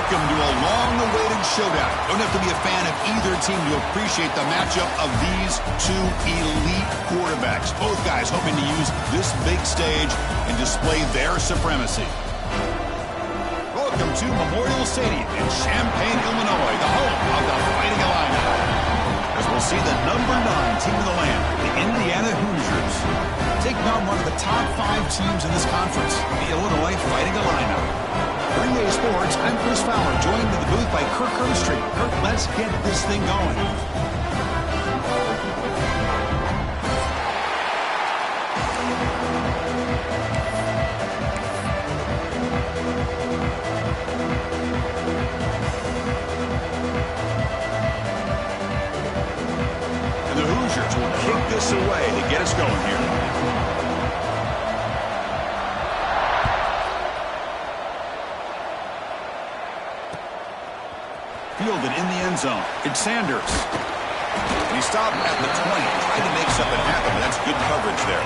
Welcome to a long-awaited showdown. Don't have to be a fan of either team to appreciate the matchup of these two elite quarterbacks. Both guys hoping to use this big stage and display their supremacy. Welcome to Memorial Stadium in Champaign, Illinois, the home of the Fighting Illini. As we'll see the number 9 team in the land, the Indiana Hoosiers, taking on one of the top 5 teams in this conference, the Illinois Fighting Illini. For EA Sports, I'm Chris Fowler, joined in the booth by Kirk Herbstreit. Kirk, let's get this thing going. And the Hoosiers will kick this away to get us going here. Fielded in the end zone. It's Sanders. And he stopped at the 20, trying to make something happen, but that's good coverage there.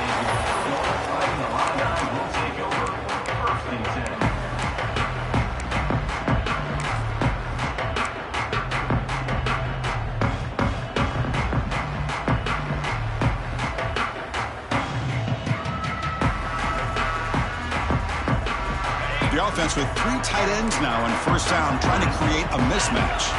The offense with 3 tight ends now on first down, trying to create a mismatch.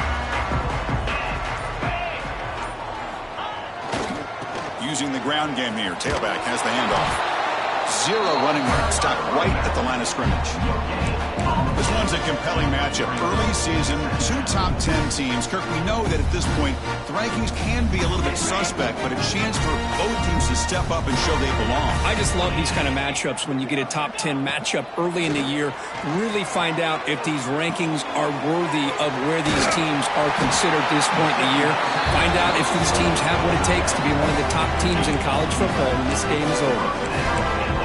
Using the ground game here. Tailback has the handoff. 0 running room. Stopped right at the line of scrimmage. This one's a compelling matchup. Early season, 2 top 10 teams. Kirk, we know that at this point, the rankings can be a little bit suspect, but a chance for both teams to step up and show they belong. I just love these kind of matchups when you get a top 10 matchup early in the year. Really find out if these rankings are worthy of where these teams are considered this point in the year. Find out if these teams have what it takes to be one of the top teams in college football when this game is over.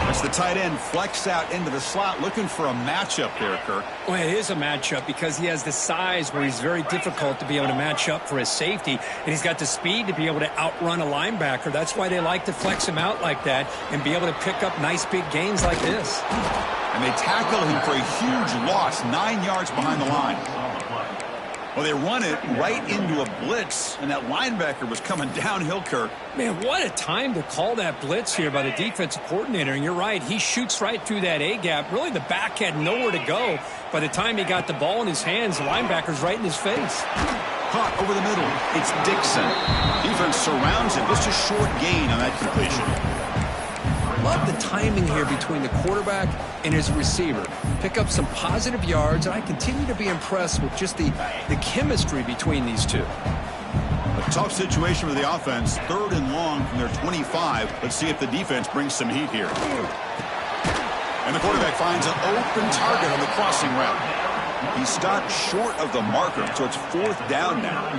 As the tight end flexed out into the slot, looking for a matchup there, Kirk. Well, it is a matchup because he has the size where he's very difficult to be able to match up for his safety, and he's got the speed to be able to outrun a linebacker. That's why they like to flex him out like that and be able to pick up nice big gains like this. And they tackle him for a huge loss, 9 yards behind the line. Well, they run it right into a blitz, and that linebacker was coming downhill, Kirk. Man, what a time to call that blitz here by the defensive coordinator. And you're right, he shoots right through that A-gap. Really, the back had nowhere to go. By the time he got the ball in his hands, the linebacker's right in his face. Caught over the middle. It's Dixon. Defense surrounds him. Just a short gain on that completion. Love the timing here between the quarterback and his receiver. Pick up some positive yards, and I continue to be impressed with just the chemistry between these two. A tough situation for the offense. 3rd and long from their 25. Let's see if the defense brings some heat here. And the quarterback finds an open target on the crossing route. He stopped short of the marker, so it's 4th down now.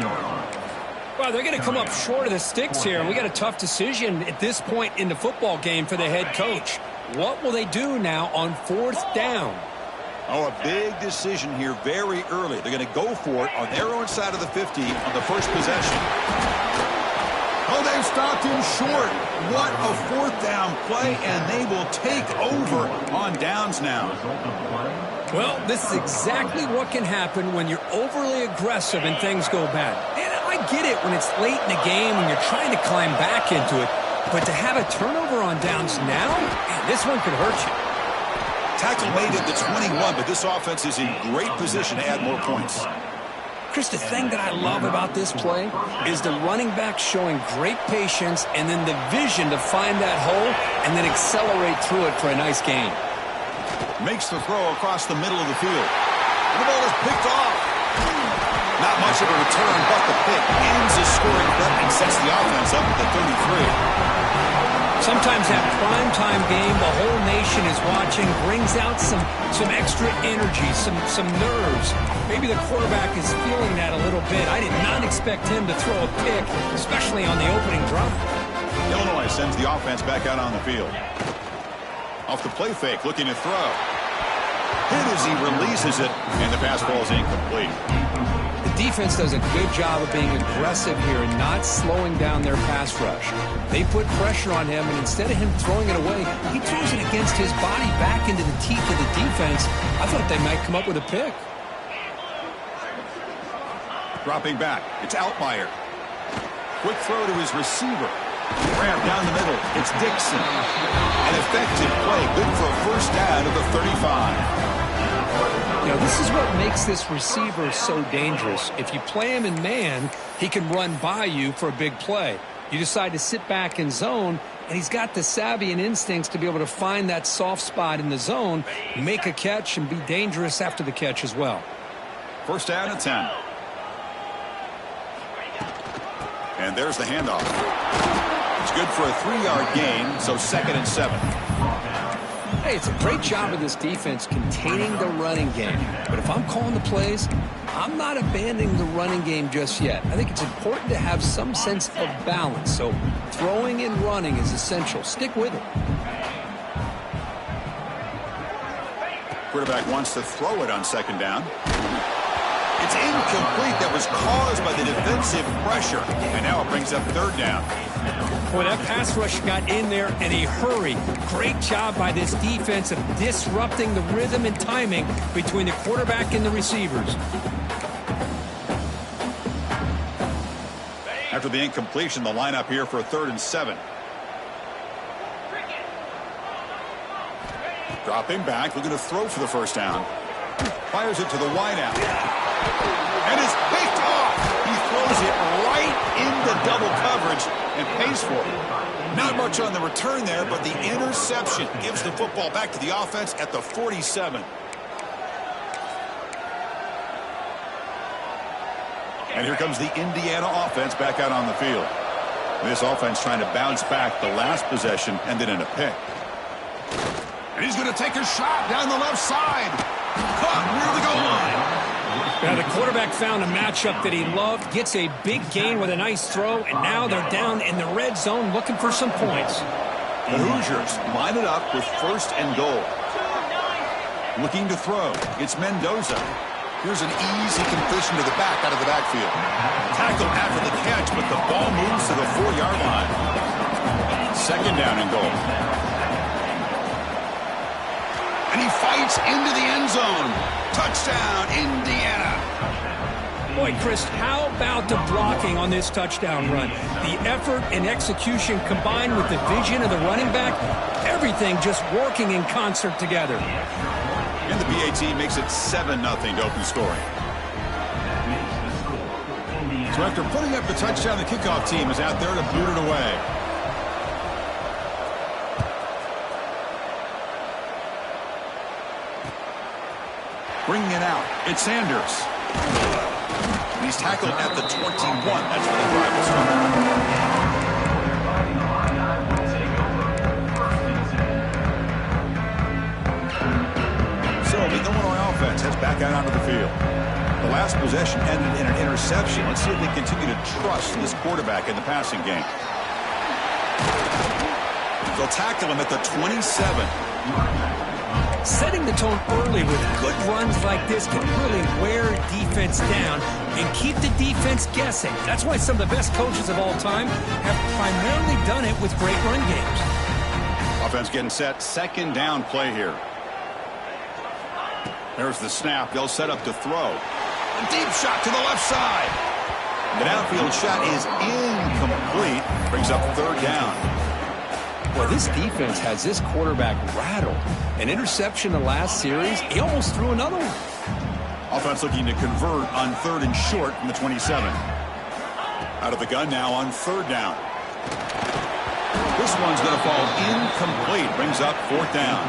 Well, they're going to come up short of the sticks here. We got a tough decision at this point in the football game for the head coach. What will they do now on 4th down? Oh, a big decision here very early. They're going to go for it on their own side of the 50 on the first possession. Oh, they've stopped him short. What a 4th down play, and they will take over on downs now. Well, this is exactly what can happen when you're overly aggressive and things go bad. And I get it when it's late in the game and you're trying to climb back into it. But to have a turnover on downs now, man, this one could hurt you. Tackle made at the 21, but this offense is in great position to add more points. Chris, the thing that I love about this play is the running back showing great patience and then the vision to find that hole and then accelerate through it for a nice gain. Makes the throw across the middle of the field. The ball is picked off. Not much of a return, but the pick ends the scoring threat and sets the offense up at the 33. Sometimes that primetime game, the whole nation is watching, brings out some extra energy, some nerves. Maybe the quarterback is feeling that a little bit. I did not expect him to throw a pick, especially on the opening drive. Illinois sends the offense back out on the field. Off the play fake, looking to throw. Hit as he releases it, and the pass ball is incomplete. The defense does a good job of being aggressive here and not slowing down their pass rush. They put pressure on him, and instead of him throwing it away, he throws it against his body back into the teeth of the defense. I thought they might come up with a pick. Dropping back. It's Altmaier. Quick throw to his receiver. Grab down the middle. It's Dixon. An effective play. Good for a first down of the 35. You know, this is what makes this receiver so dangerous. If you play him in man, he can run by you for a big play. You decide to sit back in zone, and he's got the savvy and instincts to be able to find that soft spot in the zone, make a catch, and be dangerous after the catch as well. First down and 10. And there's the handoff. It's good for a 3-yard gain, so 2nd and 7. Hey, it's a great job of this defense containing the running game. But if I'm calling the plays, I'm not abandoning the running game just yet. I think it's important to have some sense of balance. So throwing and running is essential. Stick with it. Quarterback wants to throw it on 2nd down. It's incomplete. That was caused by the defensive pressure. And now it brings up 3rd down. Boy, that pass rush got in there in a hurry. Great job by this defense of disrupting the rhythm and timing between the quarterback and the receivers. After the incompletion, the lineup here for a 3rd and 7. Dropping back, looking to throw for the first down. Fires it to the wideout. And it's picked off. He throws it right into double coverage and pays for it. Not much on the return there, but the interception gives the football back to the offense at the 47. And here comes the Indiana offense back out on the field. This offense trying to bounce back. The last possession ended in a pick. And he's going to take a shot down the left side. Caught near the goal line. Now the quarterback found a matchup that he loved, gets a big gain with a nice throw, and now they're down in the red zone looking for some points. The Hoosiers line it up with 1st and goal. Looking to throw. It's Mendoza. Here's an easy completion to the back out of the backfield. Tackled after the catch, but the ball moves to the 4-yard line. 2nd down and goal. And he fights into the end zone. Touchdown, Indiana. Boy, Chris, how about the blocking on this touchdown run? The effort and execution combined with the vision of the running back, everything just working in concert together. And the PAT makes it 7-0 to open scoring. So after putting up the touchdown, the kickoff team is out there to boot it away. Bringing it out, it's Sanders. He's tackled at the 21. That's where the drive will start. So the Illinois offense heads back out onto the field. The last possession ended in an interception. Let's see if they continue to trust this quarterback in the passing game. They'll tackle him at the 27. Setting the tone early with good runs like this can really wear defense down and keep the defense guessing. That's why some of the best coaches of all time have primarily done it with great run games. Offense getting set. 2nd down play here. There's the snap. They'll set up to throw. A deep shot to the left side. The downfield shot is incomplete. Brings up 3rd down. Well, this defense has this quarterback rattled. An interception the last series, he almost threw another one. Offense looking to convert on 3rd and short from the 27. Out of the gun now on 3rd down. This one's going to fall incomplete. Brings up 4th down.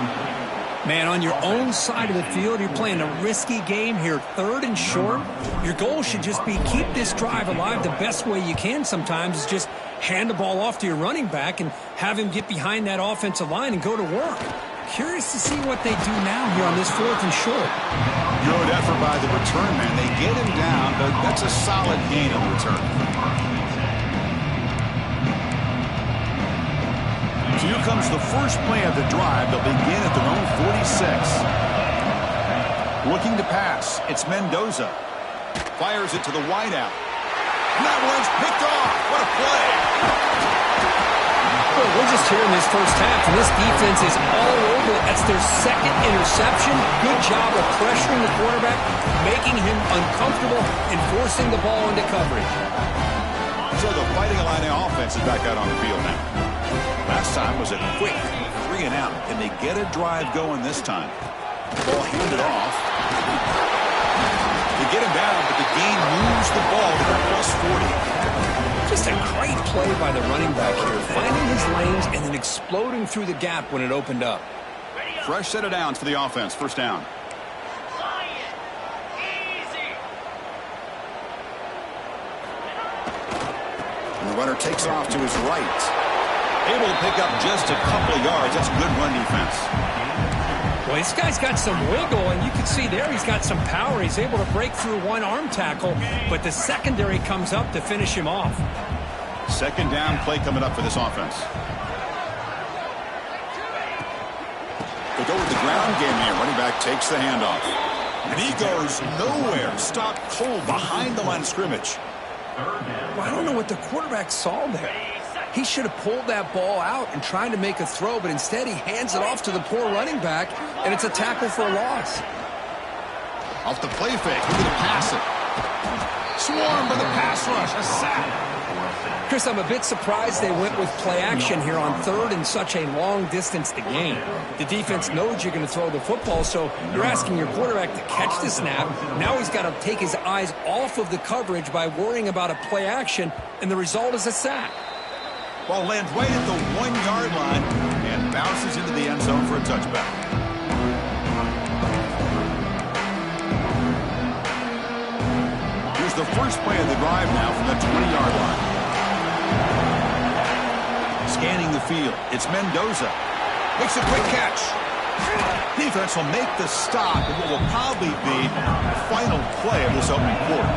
Man, on your own side of the field, you're playing a risky game here, 3rd and short. Your goal should just be keep this drive alive the best way you can sometimes is just hand the ball off to your running back and have him get behind that offensive line and go to work. Curious to see what they do now here on this 4th and short. Good effort by the return man. They get him down, but that's a solid gain on the return. So here comes the first play of the drive. They'll begin at their own 46. Looking to pass. It's Mendoza. Fires it to the wideout. And that one's picked off. What a play. Well, when just here in this first half, and this defense is all over it. That's their second interception. Good job of pressuring the quarterback, making him uncomfortable, and forcing the ball into coverage. So the Fighting Illini offense is back out on the field now. Last time was a quick 3 and out. Can they get a drive going this time? Ball handed off. They get him down, but the gain moves the ball to the plus 40. Just a great play by the running back here, finding his lanes and then exploding through the gap when it opened up. Fresh set of downs for the offense. First down. And the runner takes off to his right. Able to pick up just a couple of yards. That's good run defense. Well, this guy's got some wiggle, and you can see there he's got some power. He's able to break through one arm tackle, but the secondary comes up to finish him off. Second down play coming up for this offense. They go with the ground game here. Running back takes the handoff. And he goes nowhere. Stopped cold behind the line of scrimmage. Well, I don't know what the quarterback saw there. He should have pulled that ball out and tried to make a throw, but instead he hands it off to the poor running back, and it's a tackle for a loss. Off the play fake. Look at the pass it. Swarmed by the pass rush. A sack. Chris, I'm a bit surprised they went with play action here on third and such a long distance to gain. The defense knows you're going to throw the football, so you're asking your quarterback to catch the snap. Now he's got to take his eyes off of the coverage by worrying about a play action, and the result is a sack. Ball lands right at the 1 yard line and bounces into the end zone for a touchback. Here's the first play of the drive now from the 20-yard line. Scanning the field, it's Mendoza. Makes a quick catch. Defense will make the stop in what will probably be the final play of this opening quarter.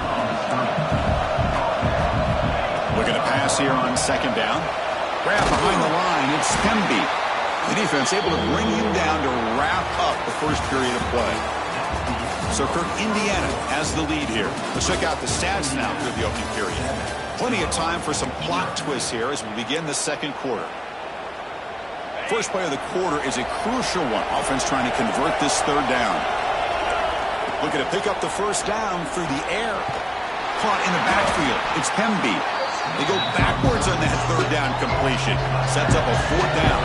Looking to pass here on second down. Grab behind the line, it's Stemby. The defense able to bring him down to wrap up the first period of play. So Kirk, Indiana has the lead here. Let's check out the stats now through the opening period. Plenty of time for some plot twists here as we begin the second quarter. First play of the quarter is a crucial one. Offense trying to convert this third down. Looking to pick up the first down through the air. Caught in the backfield. It's Pemby. They go backwards on that third down completion. Sets up a fourth down.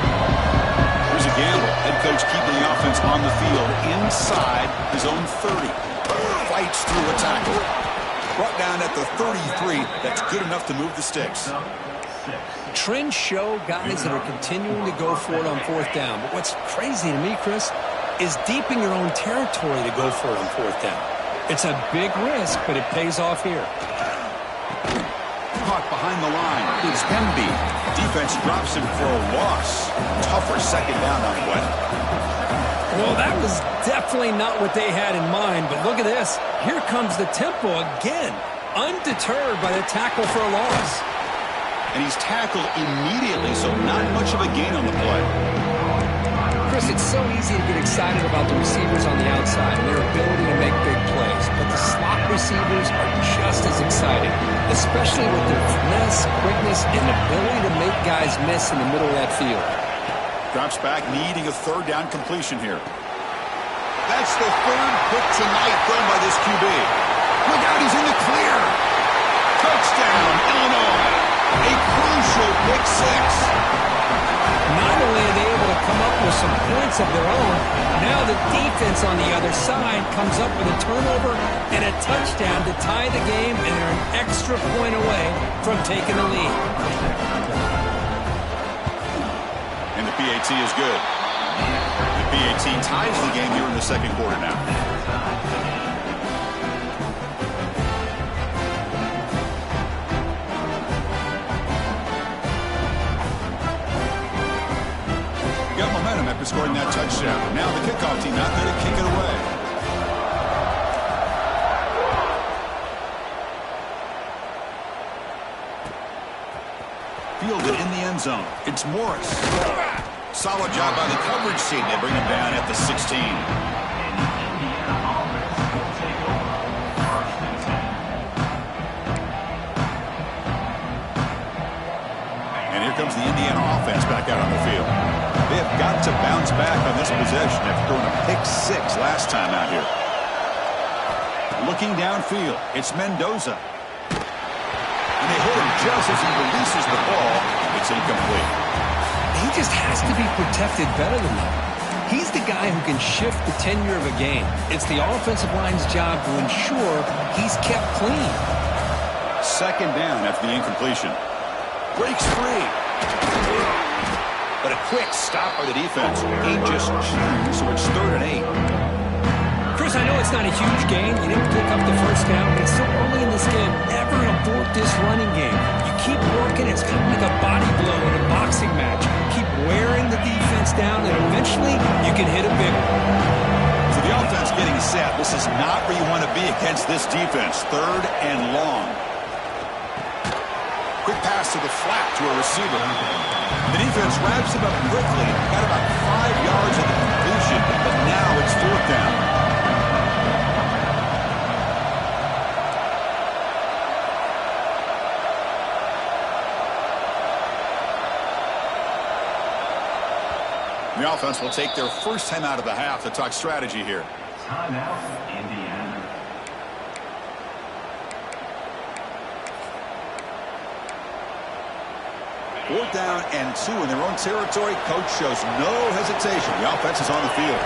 Here's a gamble. Head coach keeping the offense on the field inside his own 30. Fights through a tackle. Brought down at the 33. That's good enough to move the sticks. Trends show guys that are continuing to go for it on fourth down. But what's crazy to me, Chris, is deep in your own territory to go for it on fourth down. It's a big risk, but it pays off here. Caught behind the line. It's Pemby. Defense drops him for a loss. Tougher second down on the way. Well, that was definitely not what they had in mind, but look at this. Here comes the tempo again, undeterred by the tackle for a loss. And he's tackled immediately, so not much of a gain on the play. Chris, it's so easy to get excited about the receivers on the outside and their ability to make big plays, but the slot receivers are just as exciting, especially with their finesse, quickness, and ability to make guys miss in the middle of that field. Drops back, needing a third down completion here. That's the third pick tonight thrown by this QB. Look out, he's in the clear. Touchdown, Illinois. A crucial pick six. Not only are they able to come up with some points of their own, now the defense on the other side comes up with a turnover and a touchdown to tie the game, and they're an extra point away from taking the lead. And the PAT is good. The PAT ties the game here in the second quarter now. Got momentum after scoring that touchdown. Now the kickoff team out there to kick it away. Fielded in the end zone. It's Morris. Solid job by the coverage team. They bring him down at the 16. comes the Indiana offense back out on the field. They have got to bounce back on this possession after throwing a pick-6 last time out here. Looking downfield, it's Mendoza. And they hit him just as he releases the ball. It's incomplete. He just has to be protected better than that. He's the guy who can shift the tenure of a game. It's the offensive line's job to ensure he's kept clean. Second down after the incompletion. Breaks free. But a quick stop by the defense. 8 just chewed, so it's 3rd and 8. Chris, I know it's not a huge gain. You didn't pick up the first down, but it's still early in this game. Never abort this running game. You keep working. It's kind of like a body blow in a boxing match. Keep wearing the defense down, and eventually you can hit a big one. So the offense getting set. This is not where you want to be against this defense. 3rd and long. Quick pass to the flat to a receiver. The defense wraps him up quickly. Got about 5 yards of the completion, but now it's 4th down. The offense will take their first time out of the half to talk strategy here. Timeout, Indiana. 4th down and 2 in their own territory. Coach shows no hesitation. The offense is on the field.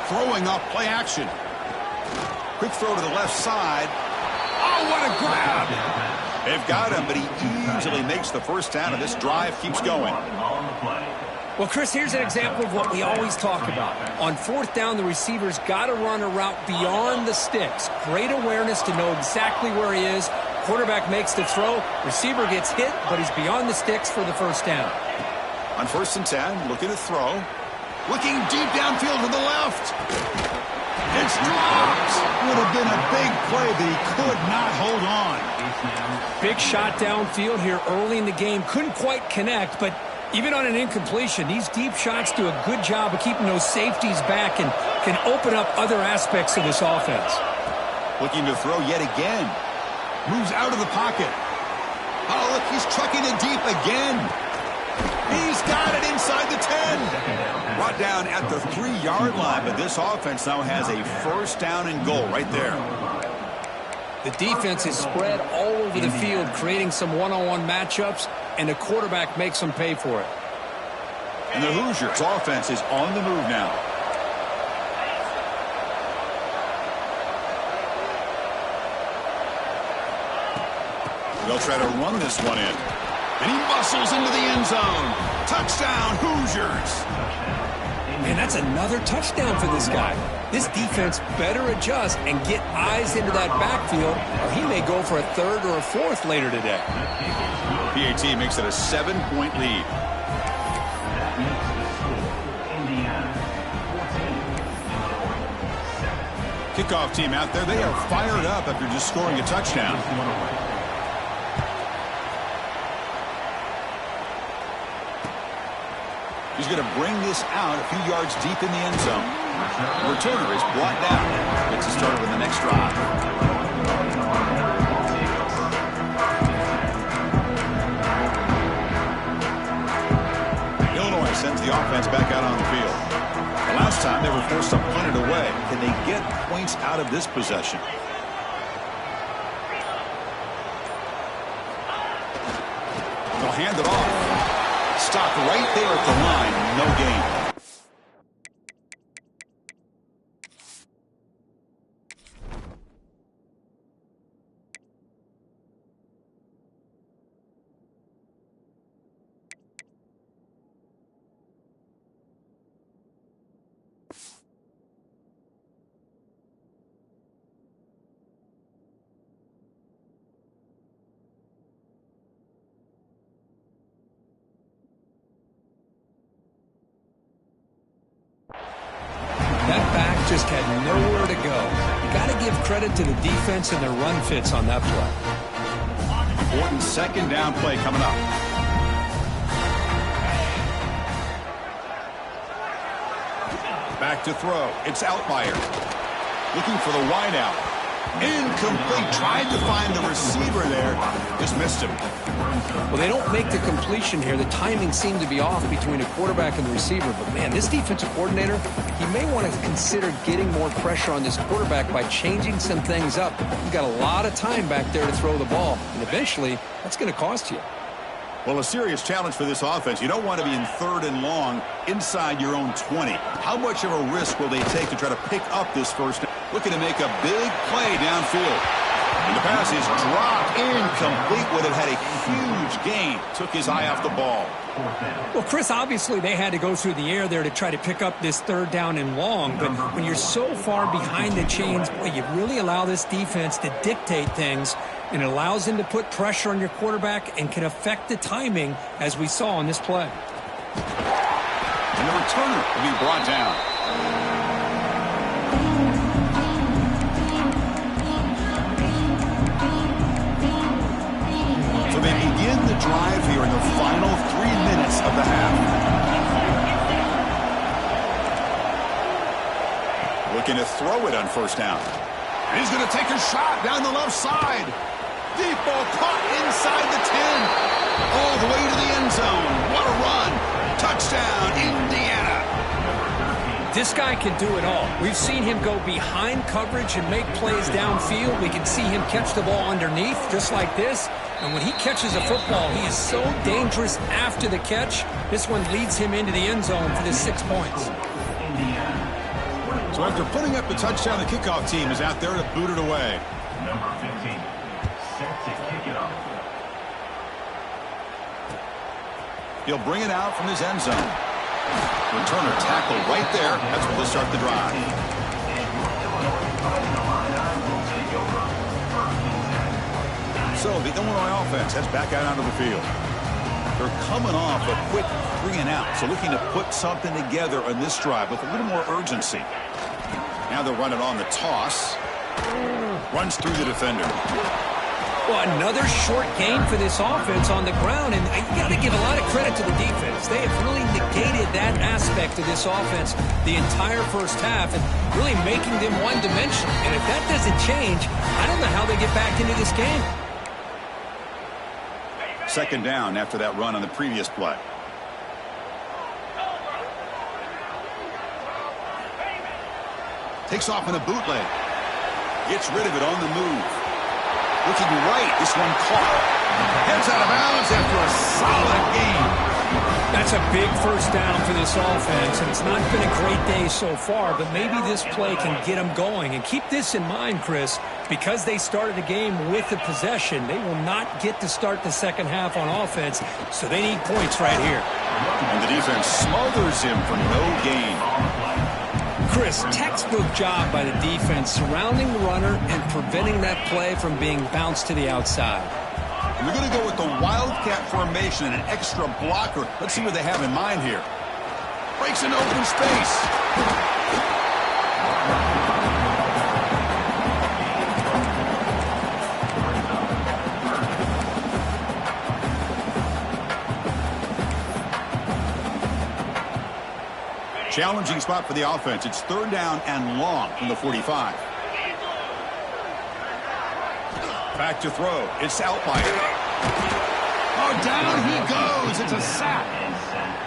Throwing up play action. Quick throw to the left side. Oh, what a grab! They've got him, but he easily makes the first down, and this drive keeps going. Well, Chris, here's an example of what we always talk about. On 4th down, the receiver's got to run a route beyond the sticks. Great awareness to know exactly where he is. Quarterback makes the throw. Receiver gets hit, but he's beyond the sticks for the first down. On 1st and 10, looking to throw. Looking deep downfield to the left. It's dropped. Would have been a big play, but he could not hold on. Big shot downfield here early in the game. Couldn't quite connect, but even on an incompletion, these deep shots do a good job of keeping those safeties back and can open up other aspects of this offense. Looking to throw yet again. Moves out of the pocket. Oh, look, he's trucking it deep again. He's got it inside the 10. Brought down at the 3-yard line, but this offense now has a first down and goal right there. The defense is spread all over the field, creating some one-on-one matchups, and the quarterback makes them pay for it. And the Hoosiers offense is on the move now. They'll try to run this one in. And he muscles into the end zone. Touchdown, Hoosiers. Man, that's another touchdown for this guy. This defense better adjust and get eyes into that backfield, or he may go for a 3rd or a 4th later today. PAT makes it a 7-point lead. Kickoff team out there, they are fired up after just scoring a touchdown. He's going to bring this out a few yards deep in the end zone. The returner is brought down. Gets us started with the next drive. Illinois sends the offense back out on the field. The last time they were forced to punt it away. Can they get points out of this possession? They'll hand it off. Stopped right there at the line. No gain. Just had nowhere to go. You got to give credit to the defense and their run fits on that play. Important 2nd down play coming up. Back to throw. It's Outlier. Looking for the wide out. Incomplete. Tried to find the receiver there. Just missed him. Well, they don't make the completion here. The timing seemed to be off between a quarterback and the receiver. But, man, this defensive coordinator, he may want to consider getting more pressure on this quarterback by changing some things up. You've got a lot of time back there to throw the ball. And eventually, that's going to cost you. Well, a serious challenge for this offense. You don't want to be in 3rd and long inside your own 20. How much of a risk will they take to try to pick up this first down? Looking to make a big play downfield. And the pass is dropped incomplete. Would have had a huge gain. Took his eye off the ball. Well, Chris, obviously they had to go through the air there to try to pick up this 3rd down and long. But when you're so far behind the chains, boy, you really allow this defense to dictate things. And it allows them to put pressure on your quarterback and can affect the timing, as we saw on this play. And the returner will be brought down. So they begin the drive here in the final 3 minutes of the half. Looking to throw it on first down. And he's going to take a shot down the left side. Deep ball caught inside the 10. All the way to the end zone. What a run. Touchdown, Indiana. This guy can do it all. We've seen him go behind coverage and make plays downfield. We can see him catch the ball underneath just like this. And when he catches a football, he is so dangerous after the catch. This one leads him into the end zone for the 6 points. So after putting up the touchdown, the kickoff team is out there to boot it away. Number 15, set to kick it off. He'll bring it out from his end zone. Returner tackle right there. That's where they'll start the drive. So the Illinois offense heads back out onto the field. They're coming off a quick 3 and out, so looking to put something together on this drive with a little more urgency. Now they'll run it on the toss. Runs through the defender. Well, another short gain for this offense on the ground, and you got to give a lot of credit to the defense. They have really negated that aspect of this offense the entire first half and really making them one-dimensional. And if that doesn't change, I don't know how they get back into this game. Second down after that run on the previous play. Takes off in a bootleg. Gets rid of it on the move. Looking right. This one caught. Heads out of bounds after a solid game. That's a big first down for this offense, and it's not been a great day so far, but maybe this play can get them going. And keep this in mind, Chris, because they started the game with the possession, they will not get to start the second half on offense, so they need points right here. And the defense smothers him for no gain. Chris, textbook job by the defense surrounding the runner and preventing that play from being bounced to the outside. And they're going to go with the Wildcat formation and an extra blocker. Let's see what they have in mind here. Breaks into open space. Challenging spot for the offense. It's 3rd down and long from the 45. Back to throw. It's out by it. Oh, down he goes. It's a sack.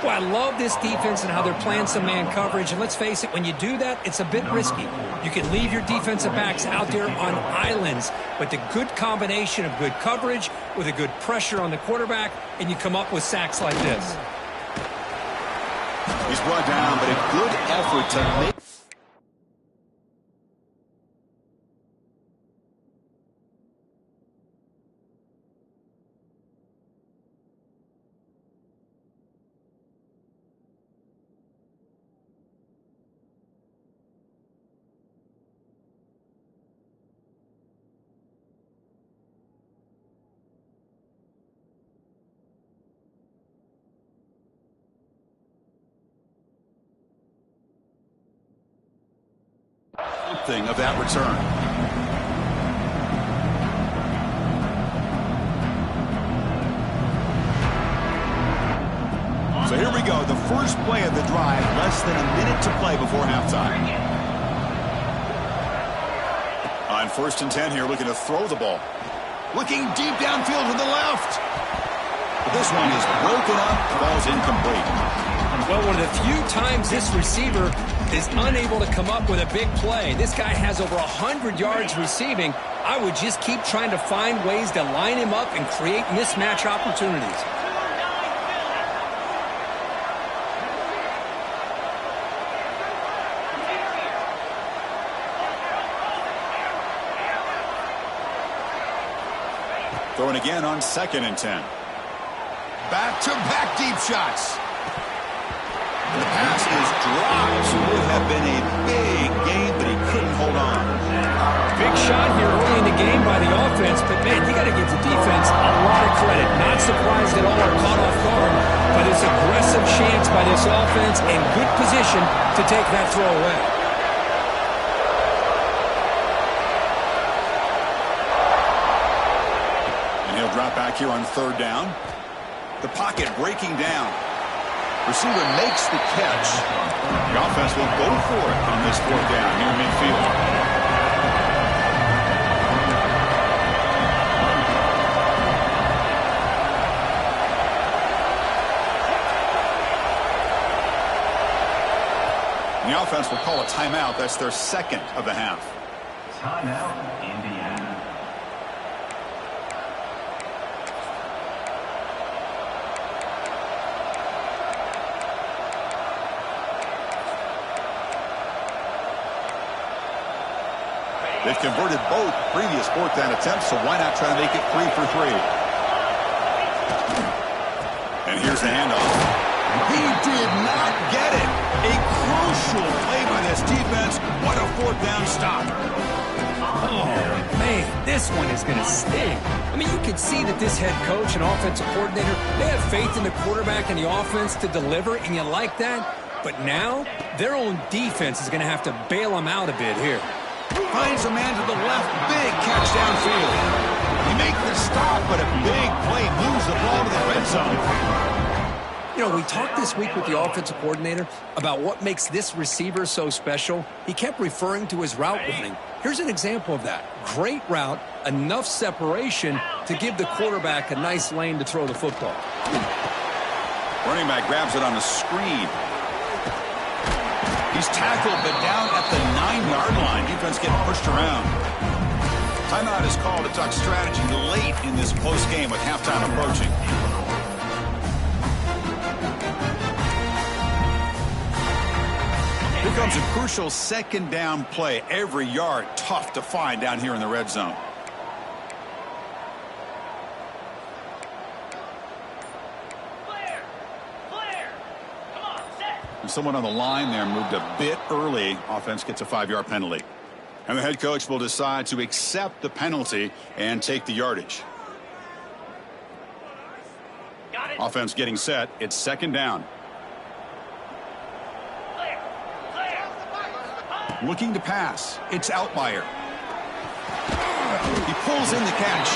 Well, I love this defense and how they're playing some man coverage. And let's face it, when you do that, it's a bit risky. You can leave your defensive backs out there on islands, but the good combination of good coverage with a good pressure on the quarterback, and you come up with sacks like this. He's brought down, but a good effort to make. Something of that return. So here we go, the first play of the drive, less than a minute to play before halftime. On 1st and 10 here, looking to throw the ball. Looking deep downfield to the left. But this one is broken up. Ball's incomplete. Well, one of the few times this receiver is unable to come up with a big play. This guy has over 100 yards receiving. I would just keep trying to find ways to line him up and create mismatch opportunities. Throwing again on 2nd and 10. Back-to-back deep shots. And the pass is dropped. Would have been a big game, but he couldn't hold on. Big shot here early in the game by the offense, but man, you got to give the defense a lot of credit. Not surprised at all or caught off guard by this aggressive chance by this offense and good position to take that throw away. Drop back here on 3rd down. The pocket breaking down. Receiver makes the catch. The offense will go for it on this 4th down near midfield. The offense will call a timeout. That's their 2nd of the half. Timeout, Indiana. They've converted both previous 4th down attempts, so why not try to make it 3 for 3? And here's the handoff. He did not get it. A crucial play by this defense. What a 4th down stop. Oh, man, this one is going to sting. I mean, you can see that this head coach and offensive coordinator, they have faith in the quarterback and the offense to deliver, and you like that. But now, their own defense is going to have to bail them out a bit here. Finds a man to the left. Big catch downfield. He makes the stop, but a big play moves the ball to the red zone. You know, we talked this week with the offensive coordinator about what makes this receiver so special. He kept referring to his route running. Here's an example of that. Great route, enough separation to give the quarterback a nice lane to throw the football. Running back grabs it on the screen. He's tackled, but down at the 9-yard line. Defense getting pushed around. Timeout is called to talk strategy late in this close game with halftime approaching. Here comes a crucial 2nd down play. Every yard tough to find down here in the red zone. Someone on the line there moved a bit early. Offense gets a 5-yard penalty. And the head coach will decide to accept the penalty and take the yardage. Offense getting set. It's 2nd down. Looking to pass. It's Outlier. He pulls in the catch.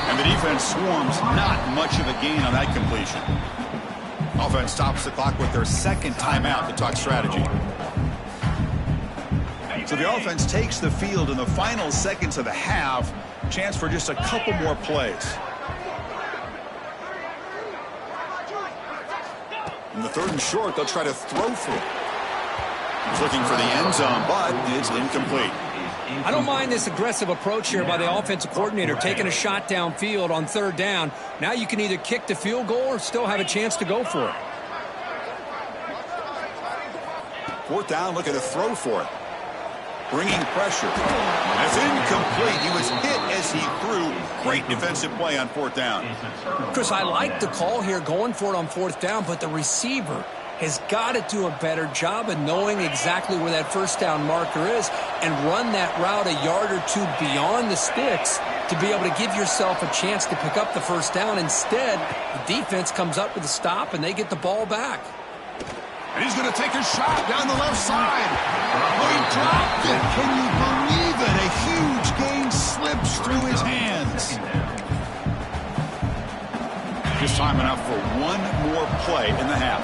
And the defense swarms. Not much of a gain on that completion. Offense stops the clock with their 2nd timeout to talk strategy. So the offense takes the field in the final seconds of the half. Chance for just a couple more plays. In the 3rd and short, they'll try to throw for it. He's looking for the end zone, but it's incomplete. I don't mind this aggressive approach here by the offensive coordinator, taking a shot downfield on 3rd down. Now you can either kick the field goal or still have a chance to go for it. 4th down, looking to throw for it. Bringing pressure. That's incomplete. He was hit as he threw. Great defensive play on 4th down. Chris, I like the call here going for it on 4th down, but the receiver has got to do a better job of knowing exactly where that 1st down marker is and run that route a yard or 2 beyond the sticks to be able to give yourself a chance to pick up the 1st down. Instead, the defense comes up with a stop and they get the ball back. And he's going to take a shot down the left side. Oh, he dropped it. Can you believe it? A huge gain slips through his hands. Just time enough for one more play in the half.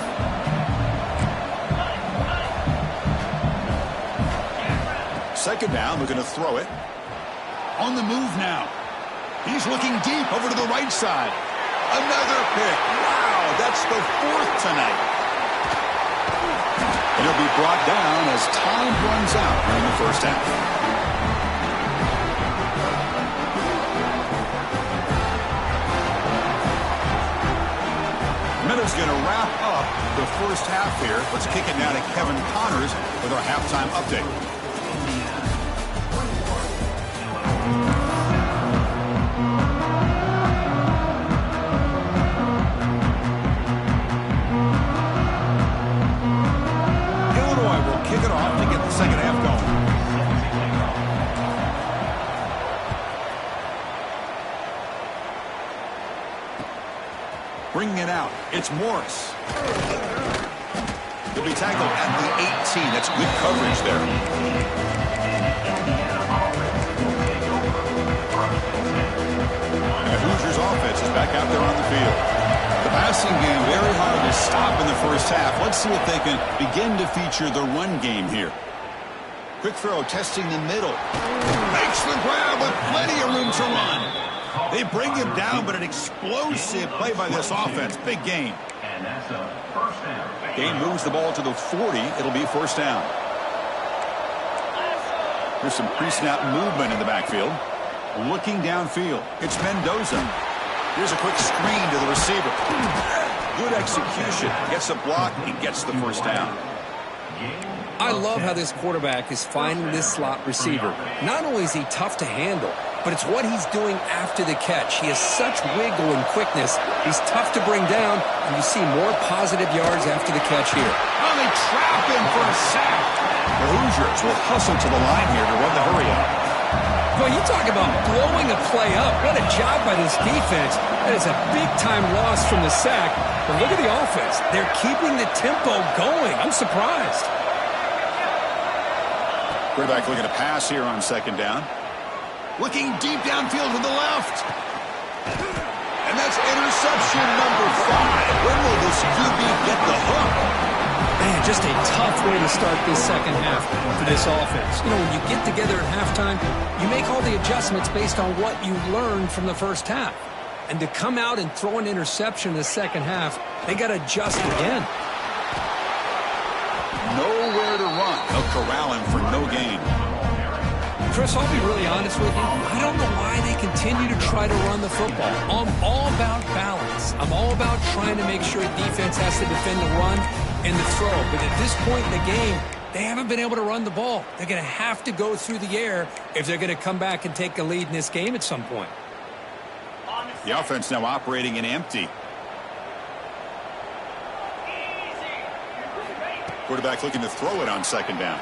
Second down, looking to throw it. On the move now. He's looking deep over to the right side. Another pick. Wow, that's the 4th tonight. And he'll be brought down as time runs out during the first half. Minutes going to wrap up the first half here. Let's kick it now to Kevin Connors with our halftime update. Illinois will kick it off to get the second half going. Bringing it out, it's Morris. He'll be tackled at the 18. That's good coverage there. And the Hoosiers offense is back out there on the field. The passing game very hard to stop in the first half. Let's see if they can begin to feature the run game here. Quick throw, testing the middle. Makes the grab with plenty of room to run. They bring him down, but an explosive play by this offense. Big gain. And that's a first down. Gain moves the ball to the 40. It'll be first down. There's some pre-snap movement in the backfield. Looking downfield. It's Mendoza. Here's a quick screen to the receiver. Good execution. Gets a block and gets the first down. I love how this quarterback is finding this slot receiver. Not only is he tough to handle, but it's what he's doing after the catch. He has such wiggle and quickness. He's tough to bring down, and you see more positive yards after the catch here. Oh, they trap him for a sack. The Hoosiers will hustle to the line here to run the hurry up. Boy, you talk about blowing a play up. What a job by this defense. That is a big-time loss from the sack. But look at the offense. They're keeping the tempo going. I'm surprised. Quarterback looking to pass here on second down. Looking deep downfield to the left. And that's interception number 5. When will this QB get the hook? Man, just a tough way to start this second half for this offense. You know, when you get together at halftime, you make all the adjustments based on what you learned from the first half. And to come out and throw an interception in the second half, they got to adjust again. Nowhere to run. They'll corral him for no gain. Chris, I'll be really honest with you. I don't know why they continue to try to run the football. I'm all about balance. I'm all about trying to make sure defense has to defend the run and the throw. But at this point in the game, they haven't been able to run the ball. They're going to have to go through the air if they're going to come back and take a lead in this game at some point. The offense now operating in empty. Quarterback looking to throw it on second down.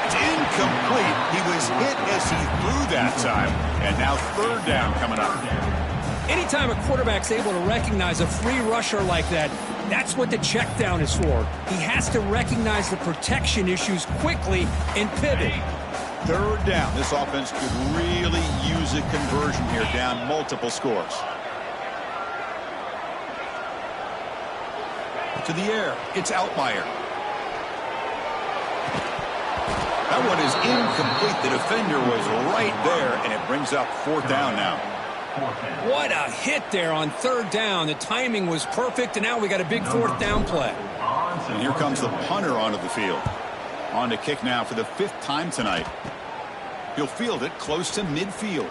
It's incomplete. He was hit as he threw that time. And now third down coming up. Anytime a quarterback's able to recognize a free rusher like that, that's what the check down is for. He has to recognize the protection issues quickly and pivot. Third down. This offense could really use a conversion here, down multiple scores. To the air. It's Altmaier. That one is incomplete. The defender was right there, and it brings up fourth down now. What a hit there on third down. The timing was perfect, and now we got a big fourth down play. And here comes the punter onto the field. On to kick now for the 5th time tonight. He'll field it close to midfield.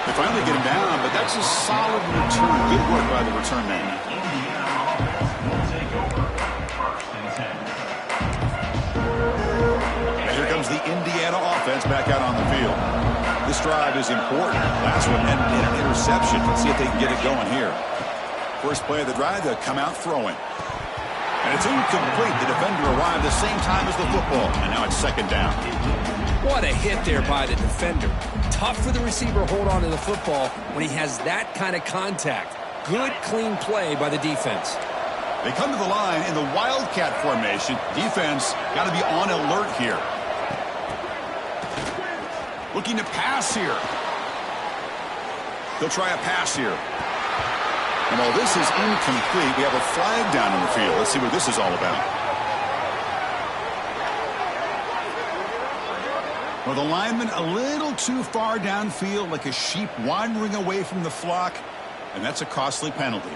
They finally get him down, but that's a solid return. Good work by the return man. And here comes the Indiana offense back out on the field. This drive is important. Last one ended in an interception. Let's see if they can get it going here. First play of the drive, they'll come out throwing. And it's incomplete. The defender arrived the same time as the football. And now it's second down. What a hit there by the defender. Tough for the receiver to hold on to the football when he has that kind of contact. Good, clean play by the defense. They come to the line in the Wildcat formation. Defense got to be on alert here. Looking to pass here. They'll try a pass here. And while this is incomplete, we have a flag down in the field. Let's see what this is all about. Well, the lineman a little too far downfield, like a sheep wandering away from the flock, and that's a costly penalty.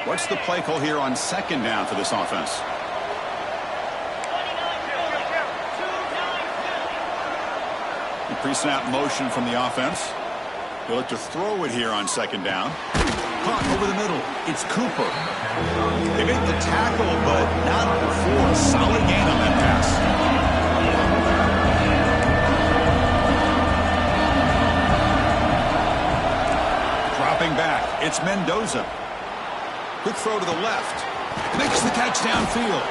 What's the play call here on second down for this offense? The pre-snap motion from the offense. They'll look to throw it here on second down. Caught over the middle. It's Cooper. They made the tackle, but not before. A solid gain on that pass. Dropping back. It's Mendoza. Quick throw to the left. Makes the catch downfield.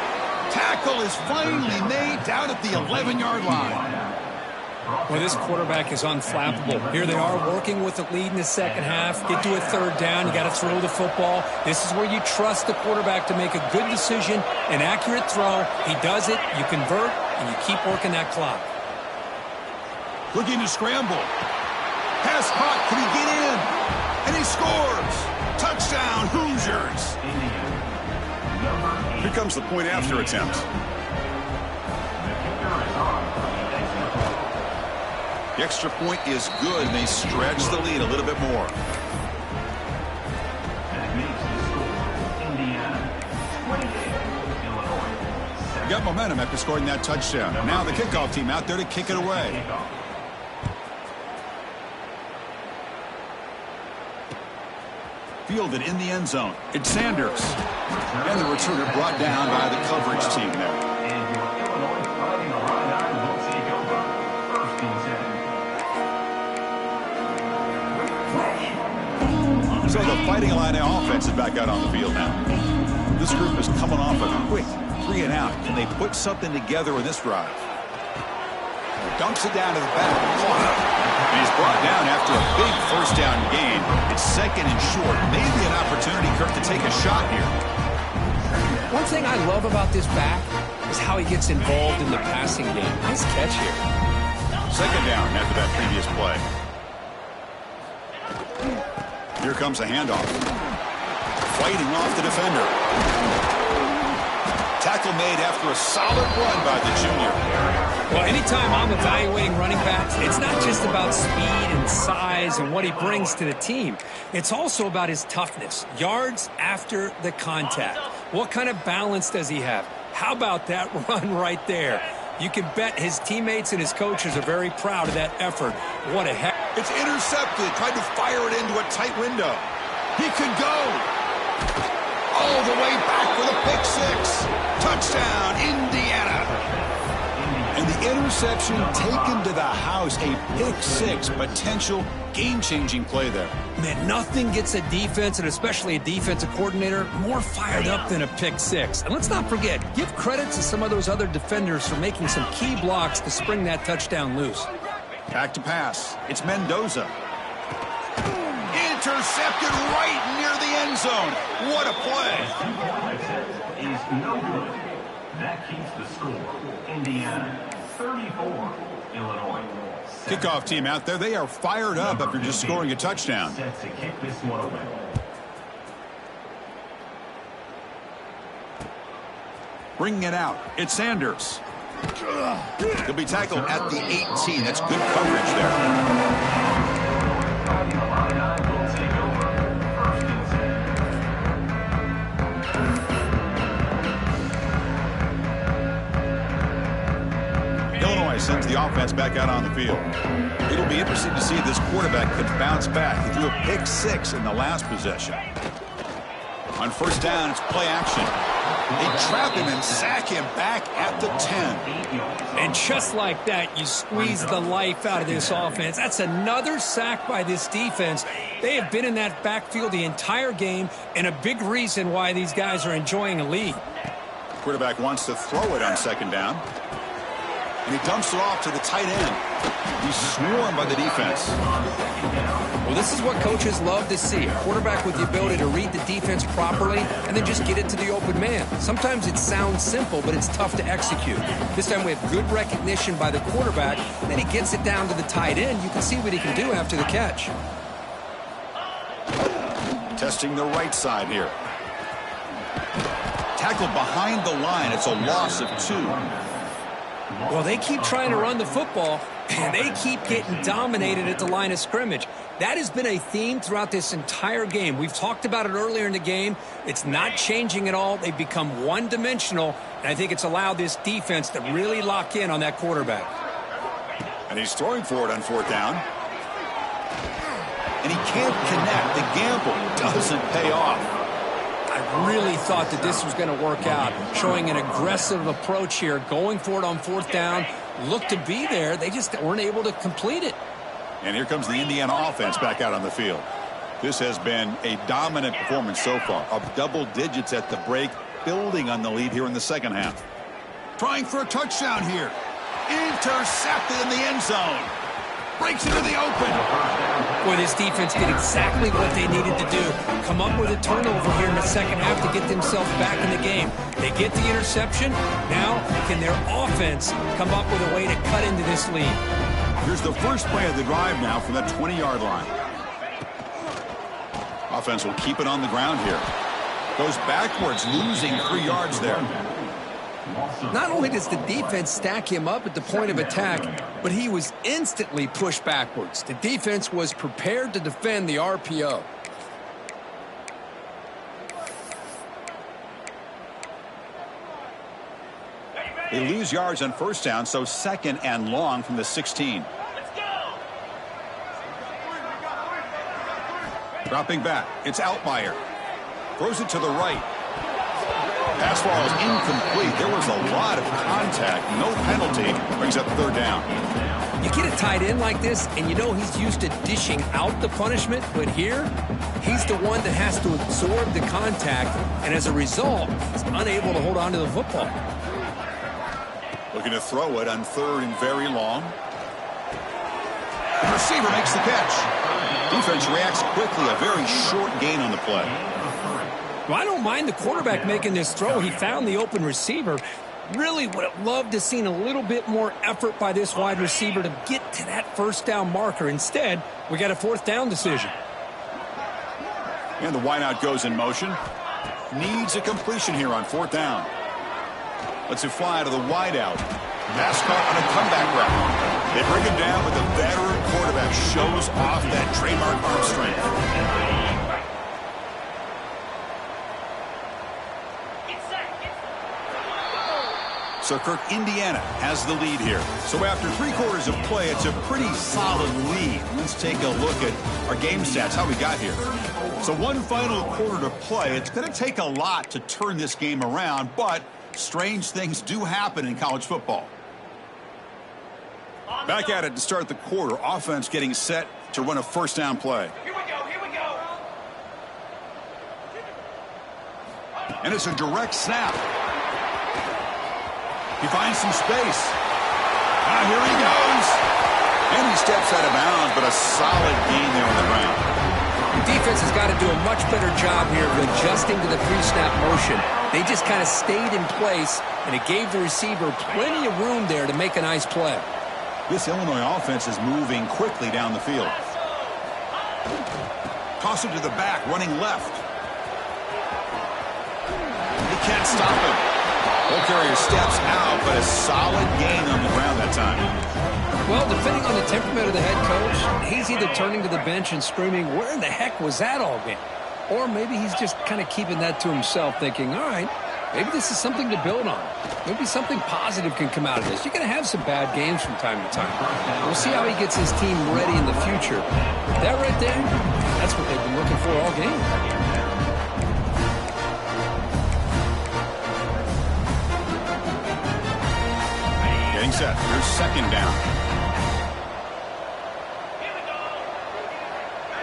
Tackle is finally made down at the 11-yard line. Well, this quarterback is unflappable. Here they are working with the lead in the second half. Get to a third down. You got to throw the football. This is where you trust the quarterback to make a good decision, an accurate throw. He does it, you convert, and you keep working that clock. Looking to scramble. Pass caught. Can he get in? And he scores. Touchdown, Hoosiers. Here comes the point after attempt. The extra point is good, and they stretch the lead a little bit more. Got momentum after scoring that touchdown. Now the kickoff team out there to kick it away. Fielded in the end zone. It's Sanders. And the returner brought down by the coverage team there. So the Fighting Illini offense is back out on the field now. This group is coming off a quick 3-and-out. Can they put something together in this drive? Dumps it down to the back. And he's brought down after a big first down gain. It's second and short. Maybe an opportunity, Kirk, to take a shot here. One thing I love about this back is how he gets involved in the passing game. Nice catch here. Second down after that previous play. Here comes a handoff. Fighting off the defender. Tackle made after a solid run by the junior. Well, anytime I'm evaluating running backs, it's not just about speed and size and what he brings to the team. It's also about his toughness. Yards after the contact. What kind of balance does he have? How about that run right there? You can bet his teammates and his coaches are very proud of that effort. What a heck. It's intercepted. Tried to fire it into a tight window. He could go. All the way back for the pick six. Touchdown, Indiana. And the interception taken to the house. A pick six. Potential game-changing play there. Man, nothing gets a defense, and especially a defensive coordinator, more fired up than a pick six. And let's not forget, give credit to some of those other defenders for making some key blocks to spring that touchdown loose. Back to pass. It's Mendoza. Intercepted right near the end zone. What a play. Is no good. That keeps the score. Indiana 34, Illinois. Kickoff team out there. They are fired up after just scoring a touchdown. Set to kick this one away. Bringing it out. It's Sanders. He'll be tackled at the 18. That's good coverage there. Illinois sends the offense back out on the field. It'll be interesting to see if this quarterback could bounce back. He threw a pick six in the last possession. On first down, it's play action. They trap him and sack him back at the 10. And just like that, you squeeze the life out of this offense. That's another sack by this defense. They have been in that backfield the entire game, and a big reason why these guys are enjoying a lead. Quarterback wants to throw it on second down. And he dumps it off to the tight end. He's swarmed by the defense. Well, this is what coaches love to see. A quarterback with the ability to read the defense properly and then just get it to the open man. Sometimes it sounds simple, but it's tough to execute. This time we have good recognition by the quarterback. Then he gets it down to the tight end. You can see what he can do after the catch. Testing the right side here. Tackled behind the line. It's a loss of 2. Well, they keep trying to run the football, and they keep getting dominated at the line of scrimmage. That has been a theme throughout this entire game. We've talked about it earlier in the game. It's not changing at all. They've become one-dimensional, and I think it's allowed this defense to really lock in on that quarterback. And he's throwing for it on 4th down. And he can't connect. The gamble doesn't pay off. I really thought that this was going to work out, showing an aggressive approach here, going for it on 4th down, looked to be there. They just weren't able to complete it. And here comes the Indiana offense back out on the field. This has been a dominant performance so far, up double digits at the break, building on the lead here in the second half. Trying for a touchdown here. Intercepted in the end zone. Breaks into the open. Boy, this defense did exactly what they needed to do. Come up with a turnover here in the second half to get themselves back in the game. They get the interception. Now, can their offense come up with a way to cut into this lead? Here's the first play of the drive now from that 20-yard line. Offense will keep it on the ground here. Goes backwards, losing 3 yards there. Not only does the defense stack him up at the point of attack, but he was instantly pushed backwards. The defense was prepared to defend the RPO. They lose yards on 1st down, so 2nd and long from the 16. Dropping back, it's Altmaier. Throws it to the right. Pass ball is incomplete. There was a lot of contact. No penalty. Brings up 3rd down. You get a tight end like this, and you know he's used to dishing out the punishment, but here, he's the one that has to absorb the contact, and as a result, he's unable to hold on to the football. Looking to throw it on 3rd and very long. The receiver makes the catch. Defense reacts quickly. A very short gain on the play. Well, I don't mind the quarterback making this throw. He found the open receiver. Really would have loved to have seen a little bit more effort by this wide receiver to get to that 1st down marker. Instead, we got a 4th down decision. And the wideout goes in motion. Needs a completion here on 4th down. Lets it fly to the wideout. Pass caught on a comeback route. They bring him down, but the veteran quarterback shows off that trademark arm strength. So Kirk, Indiana has the lead here. So after 3 quarters of play, it's a pretty solid lead. Let's take a look at our game stats, how we got here. So 1 final quarter to play. It's going to take a lot to turn this game around, but strange things do happen in college football. Back at it to start the quarter. Offense getting set to run a 1st down play. Here we go, here we go. And it's a direct snap. He finds some space. Here he goes. And he steps out of bounds, but a solid gain there on the ground. The defense has got to do a much better job here of adjusting to the pre-snap motion. They just kind of stayed in place, and it gave the receiver plenty of room there to make a nice play. This Illinois offense is moving quickly down the field. Toss it to the back, running left. He can't stop him. Ball carrier steps out, but a solid gain on the ground that time. Well, depending on the temperament of the head coach, he's either turning to the bench and screaming, where in the heck was that all game? Or maybe he's just kind of keeping that to himself, thinking, all right, maybe this is something to build on. Maybe something positive can come out of this. You're going to have some bad games from time to time. We'll see how he gets his team ready in the future. That right there, that's what they've been looking for all game. Getting set. Here's 2nd down.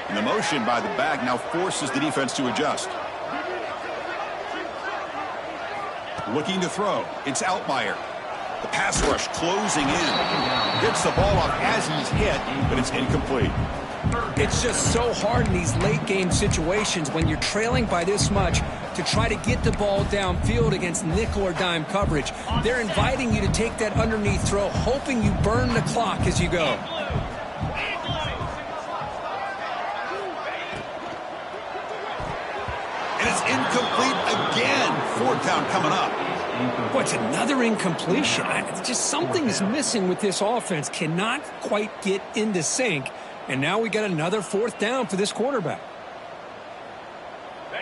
And the motion by the back now forces the defense to adjust. Looking to throw. It's Altmaier. The pass rush closing in. Gets the ball off as he's hit, but it's incomplete. It's just so hard in these late game situations when you're trailing by this much to try to get the ball downfield against nickel or dime coverage. They're inviting you to take that underneath throw, hoping you burn the clock as you go. And it's incomplete again. Fourth down coming up. Boy, it's another incompletion. Just something's missing with this offense. Cannot quite get into sync. And now we got another fourth down for this quarterback.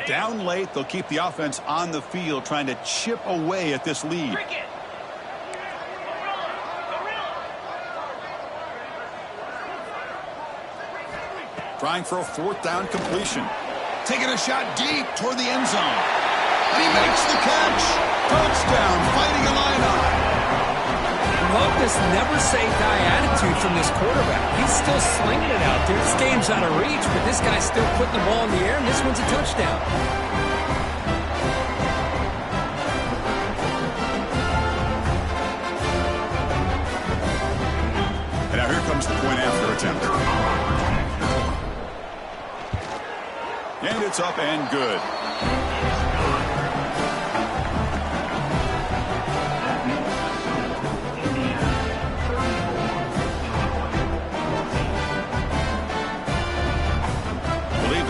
Down late, they'll keep the offense on the field trying to chip away at this lead. Trying for a fourth down completion. Taking a shot deep toward the end zone. And he makes the catch. Touchdown, Fighting Illini. Love this never-say-die attitude from this quarterback. He's still slinging it out there. This game's out of reach, but this guy's still putting the ball in the air, and this one's a touchdown. And now here comes the point-after attempt. And it's up and good.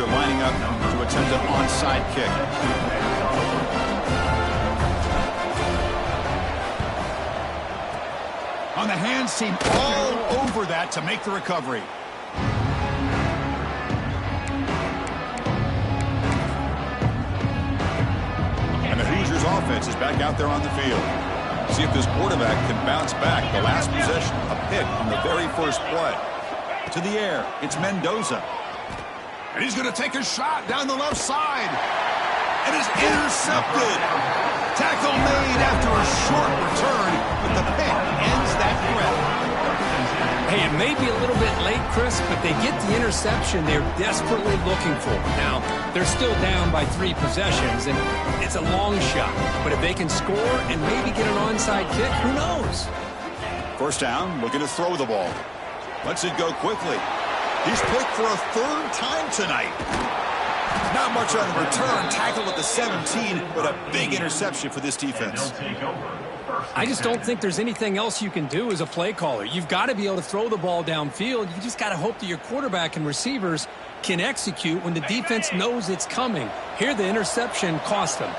Lining up to attempt an onside kick. On the hands team, all over that to make the recovery. And the Hoosiers offense is back out there on the field. See if this quarterback can bounce back. The last possession, a pick on the very first play. To the air, it's Mendoza. And he's going to take a shot down the left side. And it's intercepted. Tackle made after a short return, but the pick ends that threat. Hey, it may be a little bit late, Chris, but they get the interception they're desperately looking for. Now, they're still down by 3 possessions, and it's a long shot. But if they can score and maybe get an onside kick, who knows? First down, looking to throw the ball. Lets it go quickly. He's picked for a third time tonight. Not much on the return. Tackled at the 17, but a big interception for this defense. I just don't think there's anything else you can do as a play caller. You've got to be able to throw the ball downfield. You just got to hope that your quarterback and receivers can execute when the defense knows it's coming. Here, the interception cost them.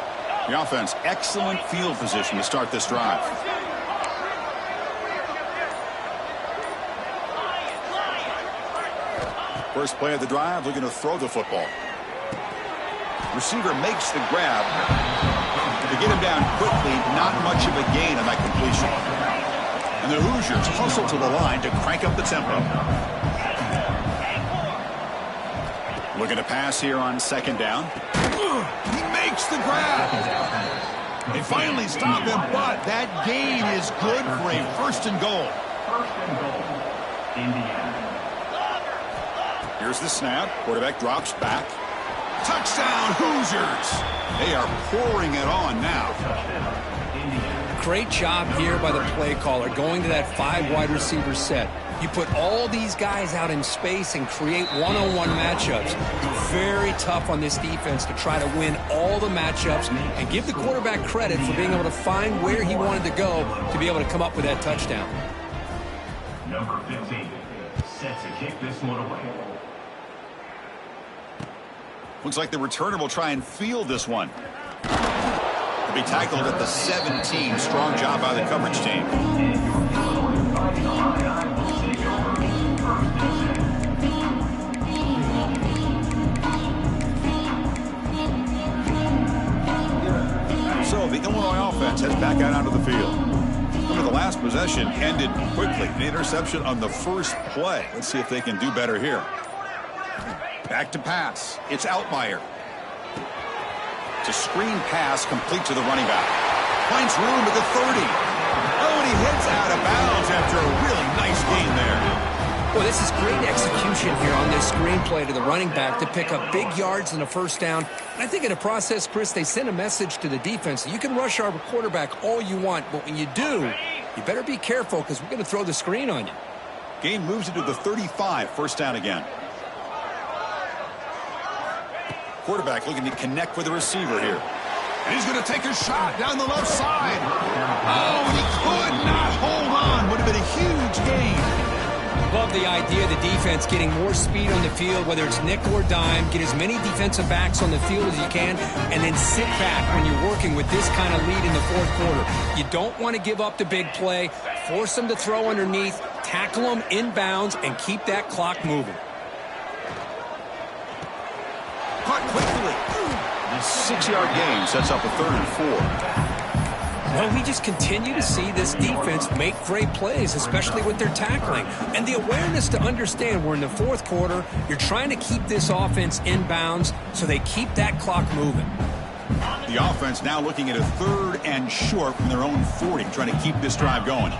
The offense, excellent field position to start this drive. First play of the drive, looking to throw the football. Receiver makes the grab. To get him down quickly, not much of a gain on that completion. And the Hoosiers hustle to the line to crank up the tempo. Looking to pass here on second down. He makes the grab. They finally stop him, but that gain is good for a first and goal. First and goal, Indiana. Here's the snap. Quarterback drops back. Touchdown, Hoosiers. They are pouring it on now. Great job here by the play caller, going to that 5 wide receiver set. You put all these guys out in space and create one-on-one matchups. Very tough on this defense to try to win all the matchups and give the quarterback credit for being able to find where he wanted to go to be able to come up with that touchdown. Number 15 set to kick this one away. Looks like the returner will try and field this one. He'll be tackled at the 17. Strong job by the coverage team. So the Illinois offense heads back out onto the field. Remember, the last possession ended quickly. An interception on the first play. Let's see if they can do better here. Back to pass. It's Altmaier. It's a screen pass complete to the running back. Finds room at the 30. Oh, and he heads out of bounds after a really nice gain there. Well, this is great execution here on this screen play to the running back to pick up big yards and a first down. And I think in the process, Chris, they send a message to the defense. You can rush our quarterback all you want, but when you do, you better be careful because we're going to throw the screen on you. Gain moves it to the 35. First down again. Quarterback looking to connect with the receiver here. And he's going to take a shot down the left side. Oh, he could not hold on. Would have been a huge gain. love the idea of the defense getting more speed on the field, whether it's nickel or dime, get as many defensive backs on the field as you can, and then sit back when you're working with this kind of lead in the fourth quarter. You don't want to give up the big play, force them to throw underneath, tackle them inbounds, and keep that clock moving. Caught quickly. This 6-yard gain sets up a 3rd and 4. Well, we just continue to see this defense make great plays, especially with their tackling. And the awareness to understand we're in the fourth quarter, you're trying to keep this offense inbounds so they keep that clock moving. The offense now looking at a 3rd and short from their own 40, trying to keep this drive going.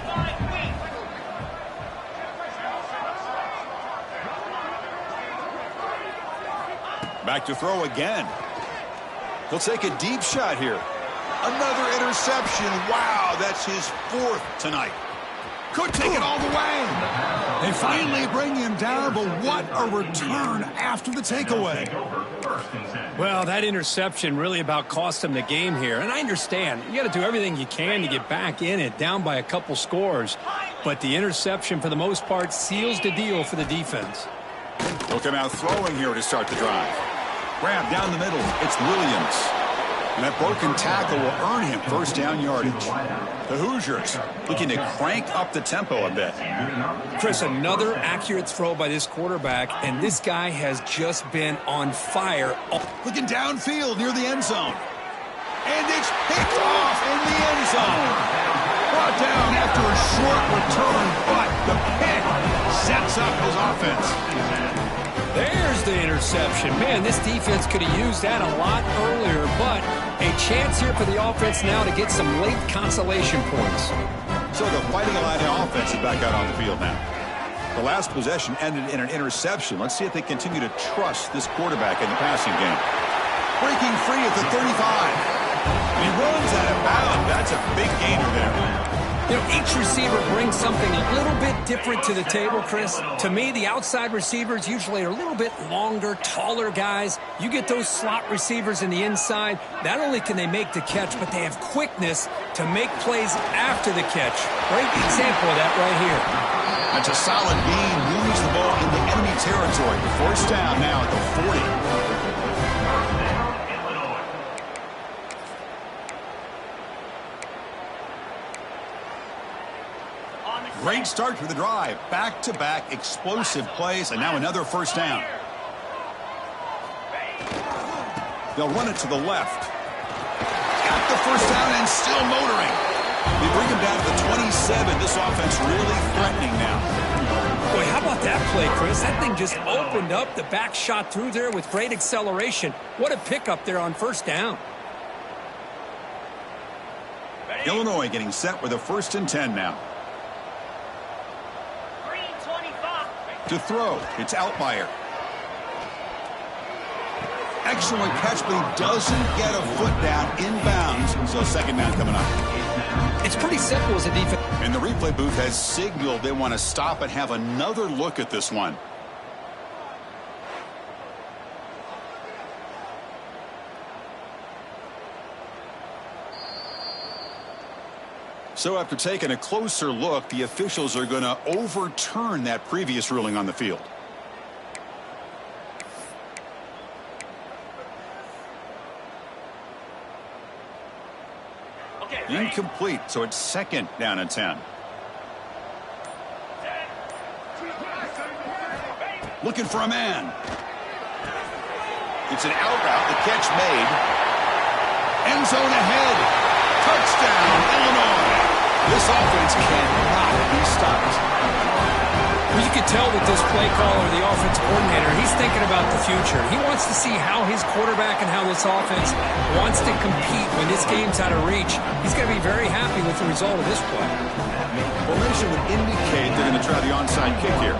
Back to throw again. He'll take a deep shot here. Another interception. Wow, that's his 4th tonight. Could take it all the way. They finally bring him down, but what a return after the takeaway. Well, that interception really about cost them the game here. And I understand. You got to do everything you can to get back in it, down by a couple scores. But the interception, for the most part, seals the deal for the defense. He'll come out throwing here to start the drive. Grab down the middle. It's Williams. And that broken tackle will earn him first down yardage. The Hoosiers looking to crank up the tempo a bit. Chris, another accurate throw by this quarterback, and this guy has just been on fire. Looking downfield near the end zone. And it's picked off in the end zone. Brought down after a short return, but the pick sets up his offense. There's the interception. Man, this defense could have used that a lot earlier, but a chance here for the offense now to get some late consolation points. So the Fighting Illini offense is back out on the field now. The last possession ended in an interception. Let's see if they continue to trust this quarterback in the passing game. Breaking free at the 35. He runs out of bounds. That's a big gainer there. You know, each receiver brings something a little bit different to the table, Chris. To me, the outside receivers usually are a little bit longer, taller guys. You get those slot receivers in the inside, not only can they make the catch, but they have quickness to make plays after the catch. Great example of that right here. That's a solid gain. Moves the ball into enemy territory. First down now at the 40. Great start to the drive. Back-to-back explosive plays, and now another first down. They'll run it to the left. Got the first down and still motoring. They bring him down to the 27. This offense really threatening now. Boy, how about that play, Chris? That thing just opened up. The back shot through there with great acceleration. What a pickup there on first down. Illinois getting set with a 1st and 10 now. To throw, it's Altmaier. Excellent catch, but he doesn't get a foot down inbounds. So second down coming up. It's pretty simple as a defense. And the replay booth has signaled they want to stop and have another look at this one. So after taking a closer look, the officials are going to overturn that previous ruling on the field. Incomplete, so it's second down and 10. Looking for a man. It's an out route, the catch made. End zone ahead. Touchdown, Illinois. This offense cannot be stopped. Well, you can tell that this play caller, the offense coordinator, he's thinking about the future. He wants to see how his quarterback and how this offense wants to compete when this game's out of reach. He's going to be very happy with the result of this play. Formation would indicate they're going to try the onside kick here.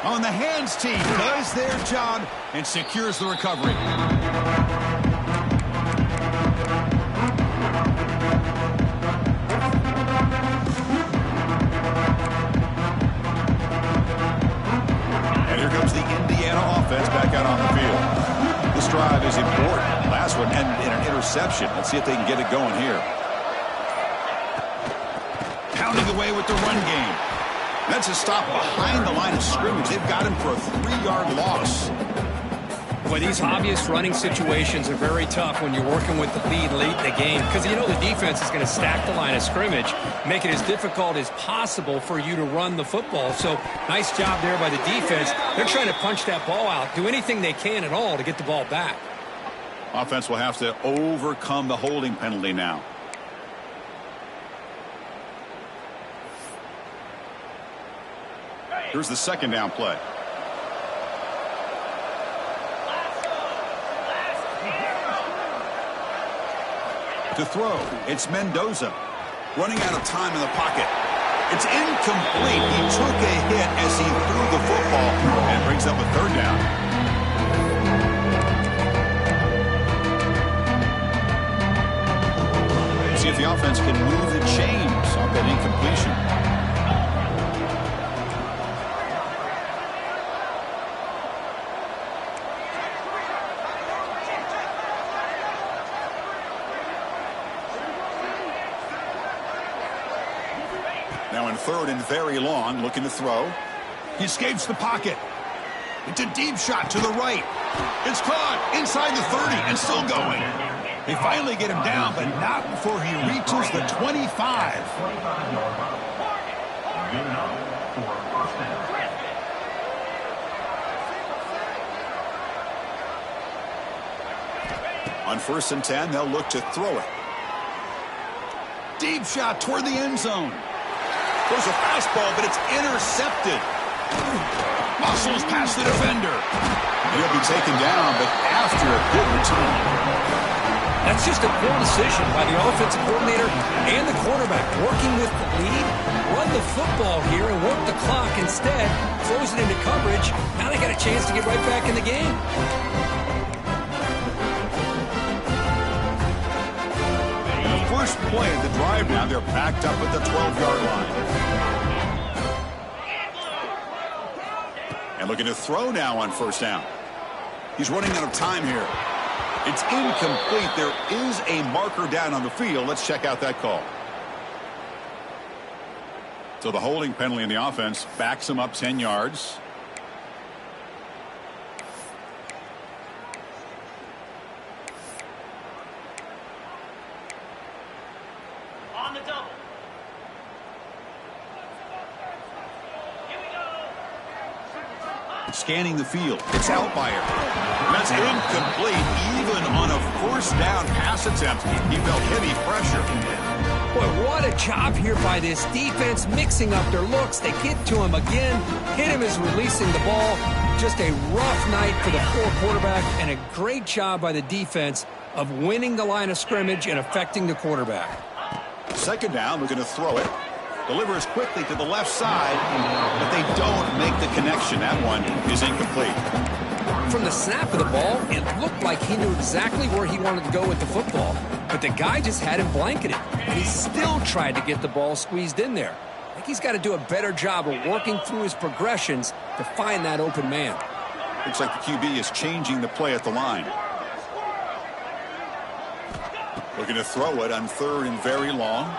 On the hands team does their job and secures the recovery. And here comes the Indiana offense back out on the field. This drive is important. Last one ended in an interception. Let's see if they can get it going here. Pounding away with the run game. That's a stop behind the line of scrimmage. They've got him for a 3-yard loss. Boy, these obvious running situations are very tough when you're working with the lead late in the game, because you know the defense is going to stack the line of scrimmage, make it as difficult as possible for you to run the football. So nice job there by the defense. They're trying to punch that ball out, do anything they can at all to get the ball back. Offense will have to overcome the holding penalty now. Here's the second down play. To throw, it's Mendoza. Running out of time in the pocket. It's incomplete. He took a hit as he threw the football and brings up a third down. See if the offense can move the chains off that incompletion. Now in third and very long, looking to throw. He escapes the pocket. It's a deep shot to the right. It's caught inside the 30 and still going. They finally get him down, but not before he reaches the 25. On 1st and 10, they'll look to throw it. Deep shot toward the end zone. Goes a fastball, but it's intercepted. Muscles past the defender. He'll be taken down, but after a good return. That's just a poor decision by the offensive coordinator and the quarterback. Working with the lead, run the football here and work the clock instead. Throws it into coverage. Now they got a chance to get right back in the game. First play of the drive now, they're backed up at the 12-yard line. And looking to throw now on 1st down. He's running out of time here. It's incomplete. There is a marker down on the field. Let's check out that call. So the holding penalty in the offense backs him up 10 yards. Scanning the field. It's Outlier. That's incomplete. Even on a 1st down pass attempt, he felt heavy pressure. Boy, what a job here by this defense, mixing up their looks. They get to him again. Hit him as releasing the ball. Just a rough night for the poor quarterback, and a great job by the defense of winning the line of scrimmage and affecting the quarterback. 2nd down, looking to throw it. Delivers quickly to the left side, but they don't make the connection. That one is incomplete. From the snap of the ball, it looked like he knew exactly where he wanted to go with the football, but the guy just had him blanketed, and he still tried to get the ball squeezed in there. I think he's got to do a better job of working through his progressions to find that open man. Looks like the QB is changing the play at the line. Looking to throw it on 3rd and very long.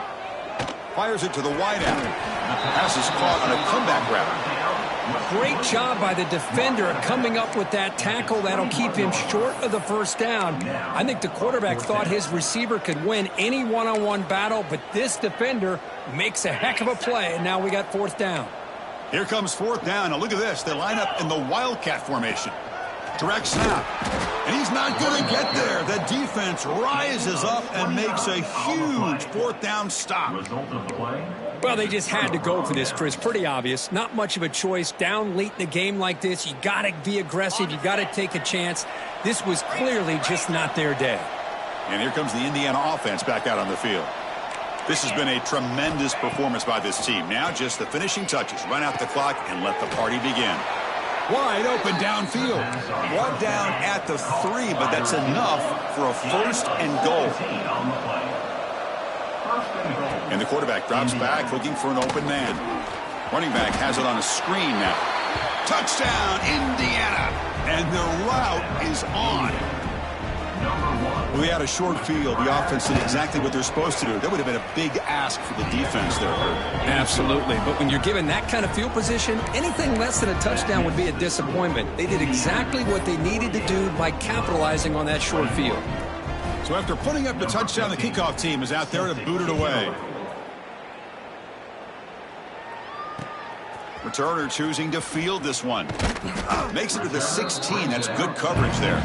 Fires it to the wideout. Pass is caught on a comeback route. Great job by the defender coming up with that tackle. That'll keep him short of the 1st down. I think the quarterback thought his receiver could win any one-on-one battle, but this defender makes a heck of a play, and now we got 4th down. Here comes 4th down. Now look at this. They line up in the Wildcat formation. Direct snap. And he's not going to get there. The defense rises up and makes a huge 4th down stop. Well, they just had to go for this, Chris. Pretty obvious. Not much of a choice. Down late in the game like this, you got to be aggressive. You got to take a chance. This was clearly just not their day. And here comes the Indiana offense back out on the field. This has been a tremendous performance by this team. Now just the finishing touches. Run out the clock and let the party begin. Wide open downfield. 1 down at the 3, but that's enough for a 1st and goal. And the quarterback drops back looking for an open man. Running back has it on a screen now. Touchdown, Indiana. And the route is on. We had a short field. The offense did exactly what they're supposed to do. That would have been a big ask for the defense there. Absolutely. But when you're given that kind of field position, anything less than a touchdown would be a disappointment. They did exactly what they needed to do by capitalizing on that short field. So after putting up the touchdown, the kickoff team is out there to boot it away. Returner choosing to field this one. Makes it to the 16. That's good coverage there.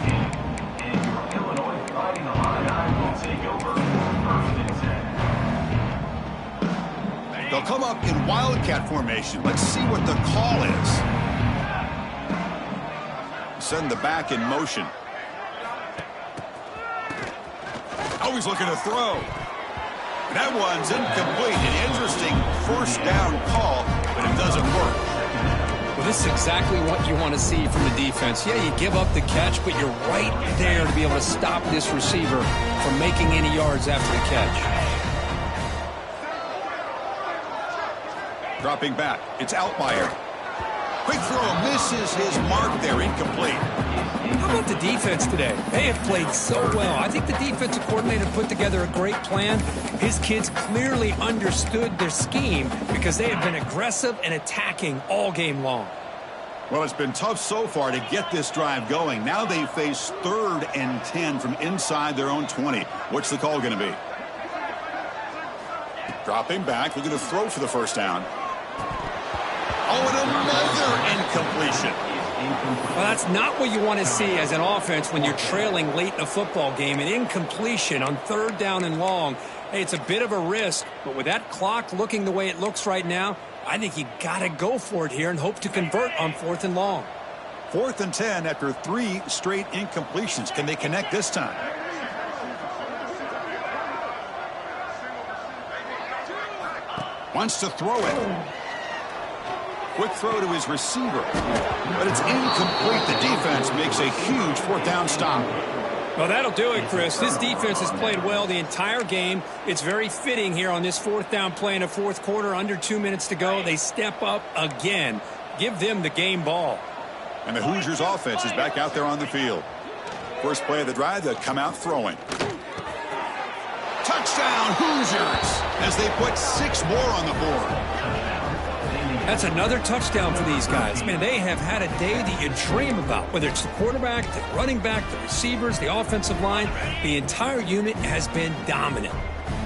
They'll come up in wildcat formation. Let's see what the call is. Send the back in motion. Always looking to throw. That one's incomplete. An interesting first down call, but it doesn't work. Well, this is exactly what you want to see from the defense. Yeah, you give up the catch, but you're right there to be able to stop this receiver from making any yards after the catch. Dropping back. It's Altmaier. Quick throw. Misses his mark there. Incomplete. How about the defense today? They have played so well. I think the defensive coordinator put together a great plan. His kids clearly understood their scheme because they have been aggressive and attacking all game long. Well, it's been tough so far to get this drive going. Now they face 3rd and 10 from inside their own 20. What's the call going to be? Dropping back. Looking to throw for the first down. Oh, and another incompletion. Well, that's not what you want to see as an offense when you're trailing late in a football game. An incompletion on 3rd down and long. Hey, it's a bit of a risk, but with that clock looking the way it looks right now, I think you got to go for it here and hope to convert on 4th and long. 4th and 10 after 3 straight incompletions. Can they connect this time? Wants to throw it. Quick throw to his receiver. But it's incomplete. The defense makes a huge 4th down stop. Well, that'll do it, Chris. This defense has played well the entire game. It's very fitting here on this 4th down play in the 4th quarter. Under 2 minutes to go. They step up again. Give them the game ball. And the Hoosiers offense is back out there on the field. First play of the drive, they'll come out throwing. Touchdown, Hoosiers, as they put 6 more on the board. That's another touchdown for these guys. Man, they have had a day that you dream about. Whether it's the quarterback, the running back, the receivers, the offensive line, the entire unit has been dominant.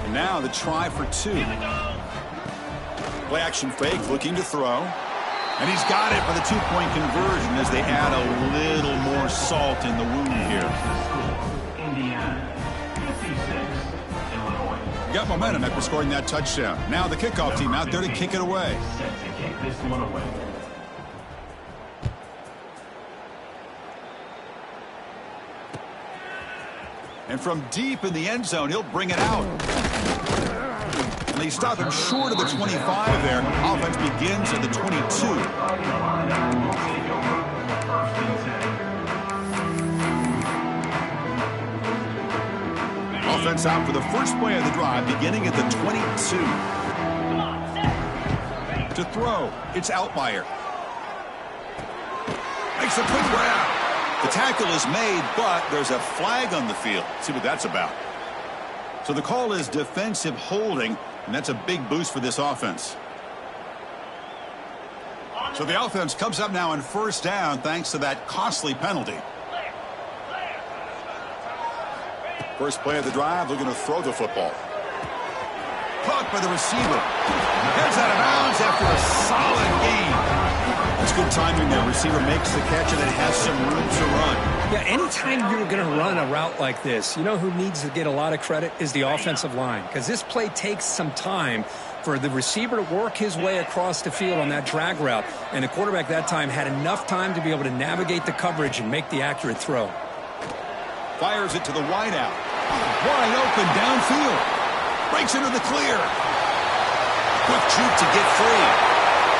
And now the try for 2. Play action fake, looking to throw. And he's got it for the 2-point conversion as they add a little more salt in the wound here. Got momentum after scoring that touchdown. Now the kickoff team out there to kick it away. This one away. And from deep in the end zone, he'll bring it out. And they stop him short of the 25 there. Offense begins at the 22. Offense out for the first play of the drive, beginning at the 22. To throw, it's Altmaier. Makes a quick grab. The tackle is made, but there's a flag on the field. Let's see what that's about. So the call is defensive holding, and that's a big boost for this offense. So the offense comes up now on first down thanks to that costly penalty. First play of the drive, looking to throw the football. Caught by the receiver. Heads out of bounds after a solid gain. That's good timing there. Receiver makes the catch and then has some room to run. Yeah, anytime you're going to run a route like this, you know who needs to get a lot of credit is the offensive line. Because this play takes some time for the receiver to work his way across the field on that drag route. And the quarterback that time had enough time to be able to navigate the coverage and make the accurate throw. Fires it to the wideout. Wide open downfield. Breaks into the clear. Quick juke to get free.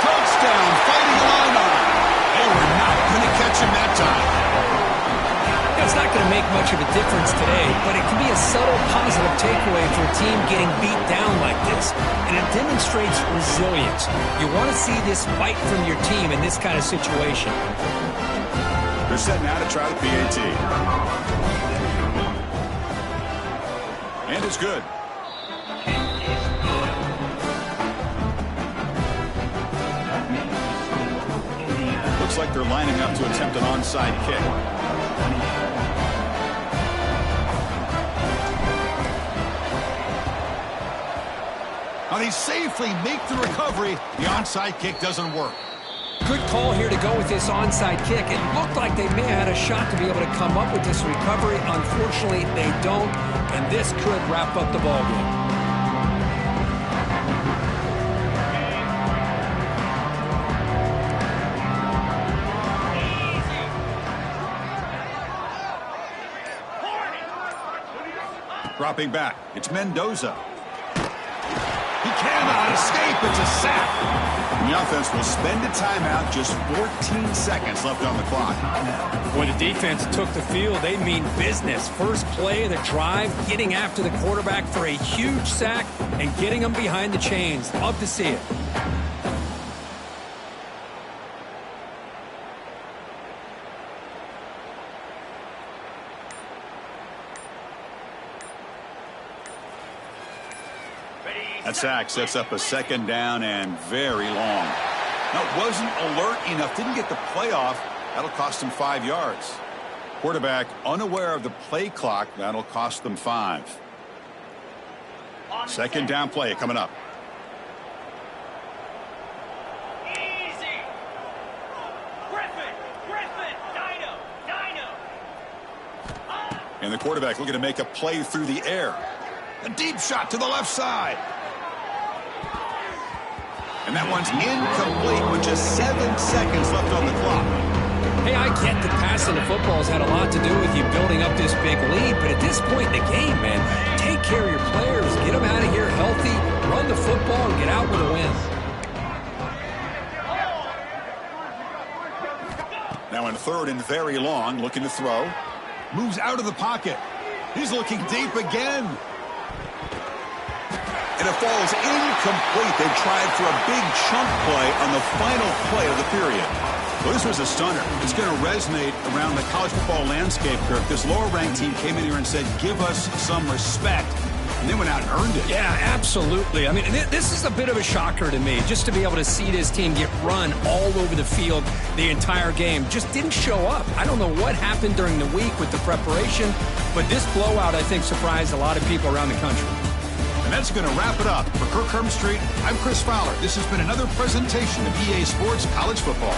Touchdown, fighting line on. They were not going to catch him that time. It's not going to make much of a difference today, but it can be a subtle positive takeaway for a team getting beat down like this. And it demonstrates resilience. You want to see this fight from your team in this kind of situation. They're setting out to try the PAT. And it's good. Looks like they're lining up to attempt an onside kick. Now they safely make the recovery. The onside kick doesn't work. Good call here to go with this onside kick. It looked like they may have had a shot to be able to come up with this recovery. Unfortunately, they don't, and this could wrap up the ballgame. Dropping back, it's Mendoza. He cannot escape. It's a sack. And the offense will spend a timeout. Just 14 seconds left on the clock. When the defense took the field, they mean business. First play of the drive, getting after the quarterback for a huge sack and getting him behind the chains. Love to see it. That sack sets up a second down and very long. Now, it wasn't alert enough. Didn't get the play off. That'll cost them 5 yards. Quarterback unaware of the play clock. That'll cost them 5. Second down play coming up. Easy. Griffin, Dino. And the quarterback looking to make a play through the air. A deep shot to the left side. And that one's incomplete with just 7 seconds left on the clock. Hey, I get that passing the football has had a lot to do with you building up this big lead, but at this point in the game, man, take care of your players, get them out of here healthy, run the football, and get out with a win. Now in third and very long, looking to throw. Moves out of the pocket. He's looking deep again. And it falls incomplete. They tried for a big chunk play on the final play of the period. Well, this was a stunner. It's going to resonate around the college football landscape, Kirk. This lower-ranked team came in here and said, give us some respect. And they went out and earned it. Yeah, absolutely. I mean, this is a bit of a shocker to me, just to be able to see this team get run all over the field the entire game. Just didn't show up. I don't know what happened during the week with the preparation, but this blowout, I think, surprised a lot of people around the country. And that's going to wrap it up. For Kirk Street, I'm Chris Fowler. This has been another presentation of EA Sports College Football.